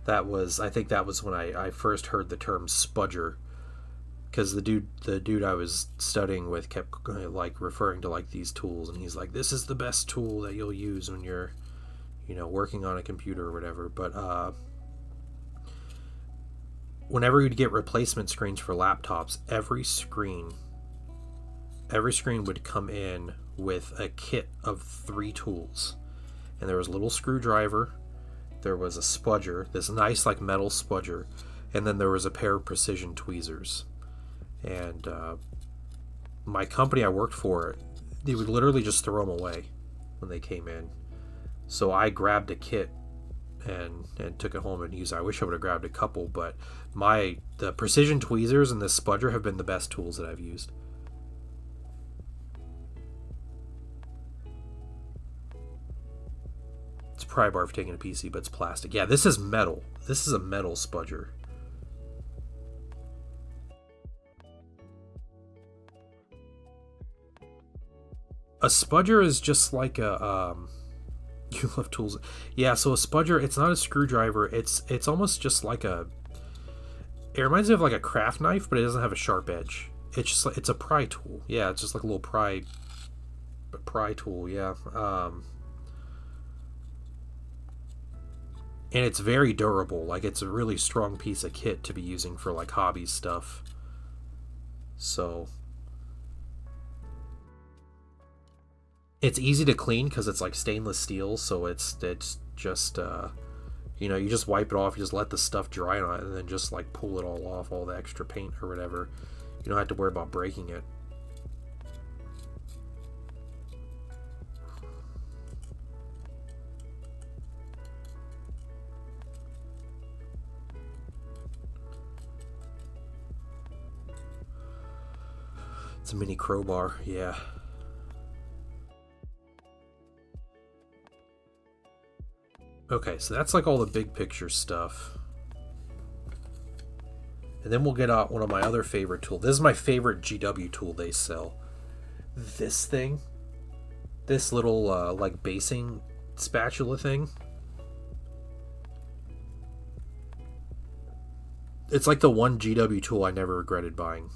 I think that was when I first heard the term spudger. Because the dude I was studying with kept like referring to like these tools, and he's like, "This is the best tool that you'll use when you're, you know, working on a computer or whatever." But whenever you'd get replacement screens for laptops, every screen would come in with a kit of 3 tools, and there was a little screwdriver, there was a spudger, this nice like metal spudger, and then there was a pair of precision tweezers. And my company I worked for, they would literally just throw them away when they came in. So I grabbed a kit and took it home and used it. I wish I would have grabbed a couple, but the precision tweezers and the spudger have been the best tools that I've used. It's pry bar for taking a PC, but it's plastic. Yeah, this is metal. This is a metal spudger. A spudger is just like a You love tools. Yeah, so a spudger, it's not a screwdriver. It's almost just like a... It reminds me of like a craft knife, but it doesn't have a sharp edge. It's just like, it's a pry tool. Yeah, it's just like a little pry tool, yeah. And it's very durable. Like, it's a really strong piece of kit to be using for like hobby stuff. So it's easy to clean because it's like stainless steel, so it's just you know, you just wipe it off, you just let the stuff dry on it, and then just like pull it all off, all the extra paint or whatever. You don't have to worry about breaking it. It's a mini crowbar, yeah. Okay, so that's like all the big picture stuff. And then we'll get out one of my other favorite tools. This is my favorite GW tool they sell. This thing. This little, like, basing spatula thing. It's like the one GW tool I never regretted buying.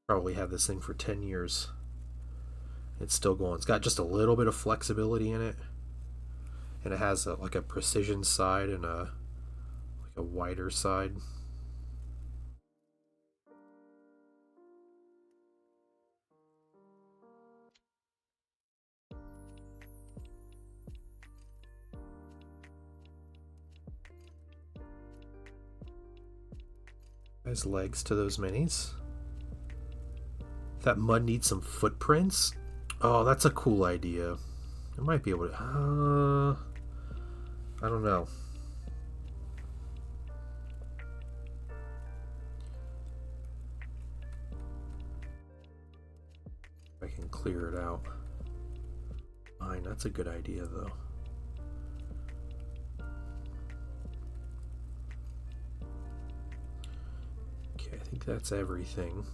Probably had this thing for 10 years. It's still going. It's got just a little bit of flexibility in it. And it has like a precision side and like a wider side. There's legs to those minis. That mud needs some footprints. Oh, that's a cool idea. I might be able to... I don't know. I can clear it out. Fine, that's a good idea, though. Okay, I think that's everything.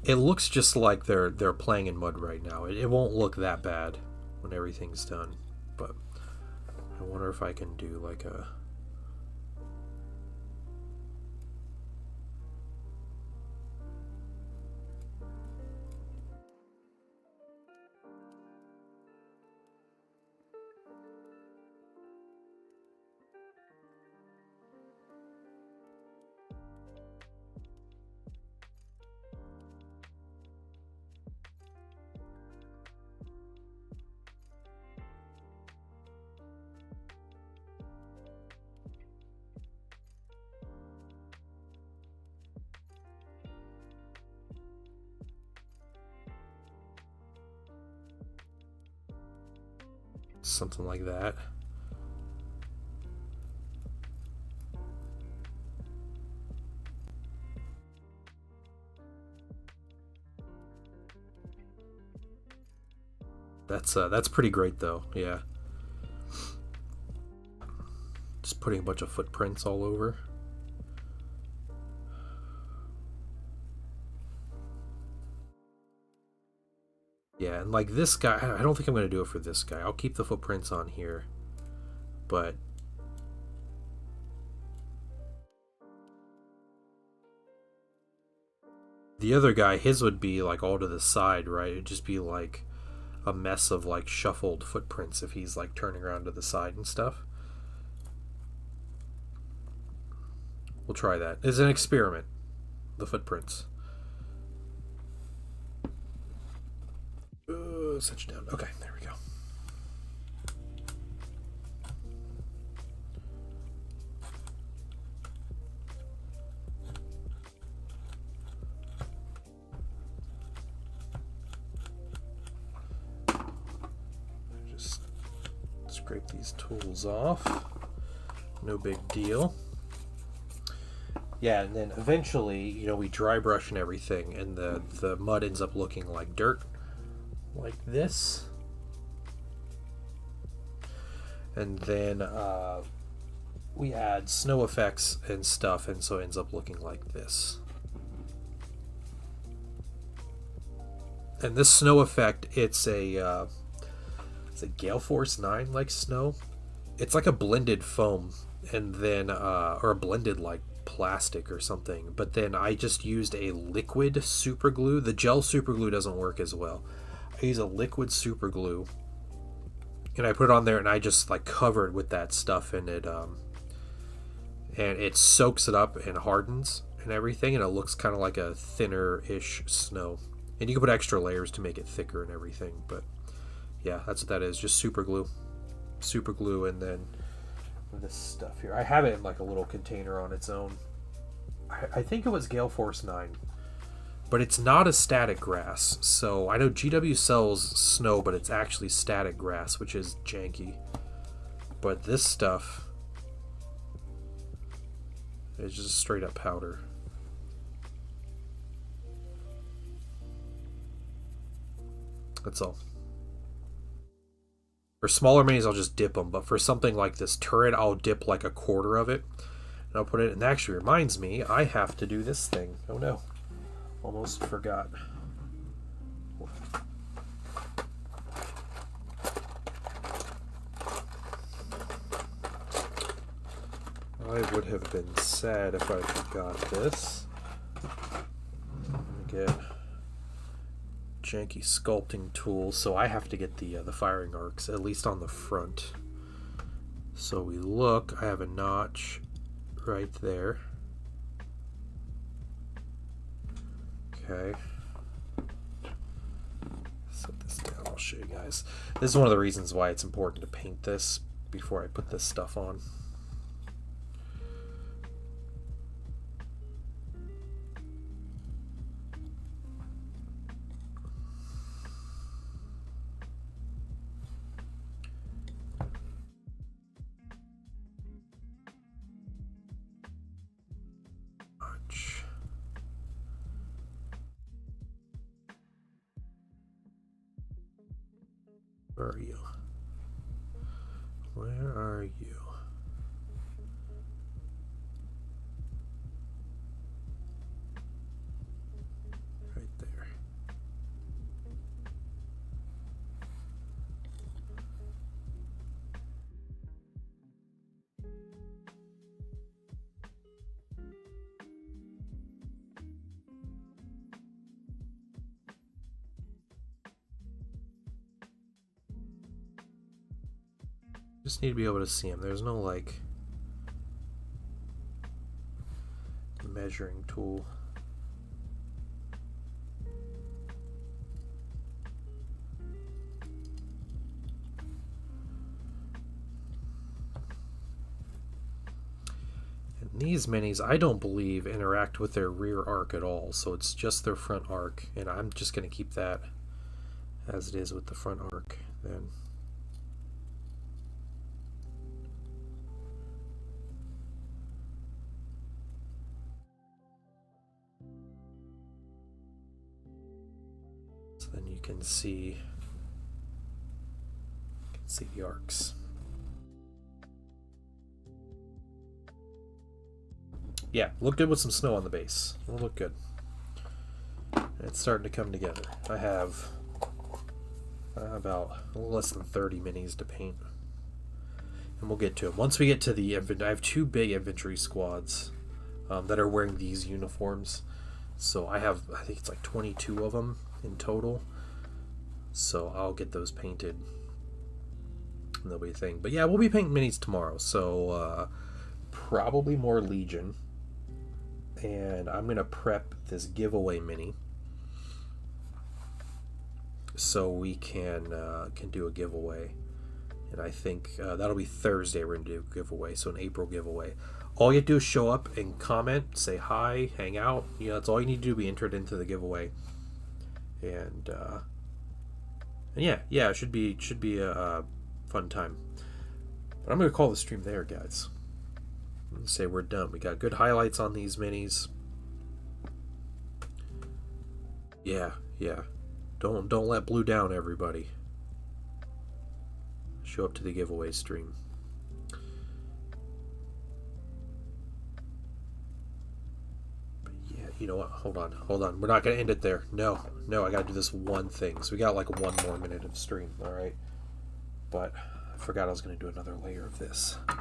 It looks just like they're playing in mud right now. It won't look that bad when everything's done, but I wonder if I can do like a... something like that. That's pretty great though, yeah. Just putting a bunch of footprints all over. Yeah, and like this guy, I don't think I'm going to do it for this guy. I'll keep the footprints on here. But the other guy, his would be like all to the side, right? It'd just be like a mess of like shuffled footprints if he's like turning around to the side and stuff. We'll try that. It's an experiment. The footprints. Set you down. Okay, there we go. Just scrape these tools off. No big deal. Yeah, and then eventually, you know, we dry brush and everything, and the mud ends up looking like dirt. Like this, and then we add snow effects and stuff, and so it ends up looking like this. And this snow effect, it's a Gale Force 9 like snow. It's like a blended foam, and then or a blended like plastic or something. But then I just used a liquid super glue. The gel super glue doesn't work as well. I use a liquid super glue, and I put it on there, and I just like cover it with that stuff, and it soaks it up and hardens and everything, and it looks kind of like a thinner-ish snow. And you can put extra layers to make it thicker and everything, but yeah, that's what that is. Just super glue, and then this stuff here. I have it in like a little container on its own. I think it was Gale Force 9, but it's not a static grass. So I know GW sells snow, but it's actually static grass, which is janky. But this stuff is just straight up powder. That's all. For smaller minis, I'll just dip them, but for something like this turret, I'll dip like a quarter of it, and I'll put it. And that actually reminds me, I have to do this thing. Oh no, almost forgot. I would have been sad if I forgot this. Get janky sculpting tool, so I have to get the firing arcs, at least on the front. So we look, I have a notch right there. Okay. Set this down, I'll show you guys. This is one of the reasons why it's important to paint this before I put this stuff on. Where are you? Where are you? Right there. Just need to be able to see them. There's no like measuring tool. And these minis, I don't believe, interact with their rear arc at all, so it's just their front arc, and I'm just going to keep that as it is with the front arc then. Then you can see the arcs. Yeah, look good with some snow on the base. It'll look good. It's starting to come together. I have about a little less than 30 minis to paint, and we'll get to them once we get to the infantry. I have two big infantry squads that are wearing these uniforms, so I think it's like 22 of them in total, so I'll get those painted and that'll be a thing. But yeah, we'll be painting minis tomorrow, so probably more Legion, and I'm gonna prep this giveaway mini so we can do a giveaway, and I think that'll be Thursday. We're gonna do a giveaway, so an April giveaway. All you have to do is show up and comment, say hi, hang out. That's all you need to do to be entered into the giveaway. And yeah, it should be a fun time. But I'm gonna call the stream there, guys. I'm gonna say we're done. We got good highlights on these minis. Yeah. Don't let blue down, everybody. Show up to the giveaway stream. But you know what? Hold on. We're not going to end it there. No, I got to do this one thing. So we got like 1 more minute of stream, all right? But I forgot I was going to do another layer of this. I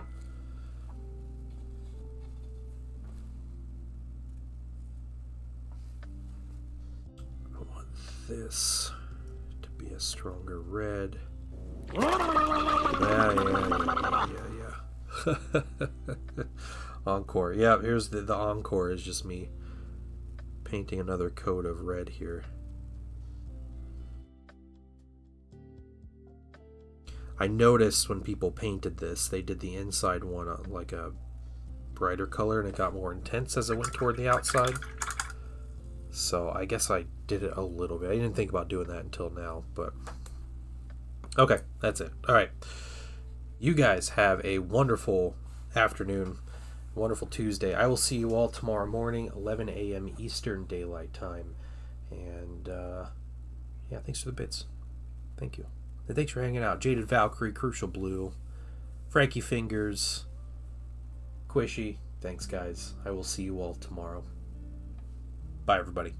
want this to be a stronger red. Yeah. Encore. Yeah, here's the encore is just me painting another coat of red here. I noticed when people painted this, they did the inside one like a brighter color and it got more intense as it went toward the outside. So I guess I did it a little bit. I didn't think about doing that until now, but okay, that's it. All right. You guys have a wonderful afternoon, wonderful Tuesday. I will see you all tomorrow morning, 11 a.m. Eastern Daylight Time. And, yeah, thanks for the bits. Thank you. And thanks for hanging out. Jaded Valkyrie, Crucial Blue, Frankie Fingers, Quishy. Thanks, guys. I will see you all tomorrow. Bye, everybody.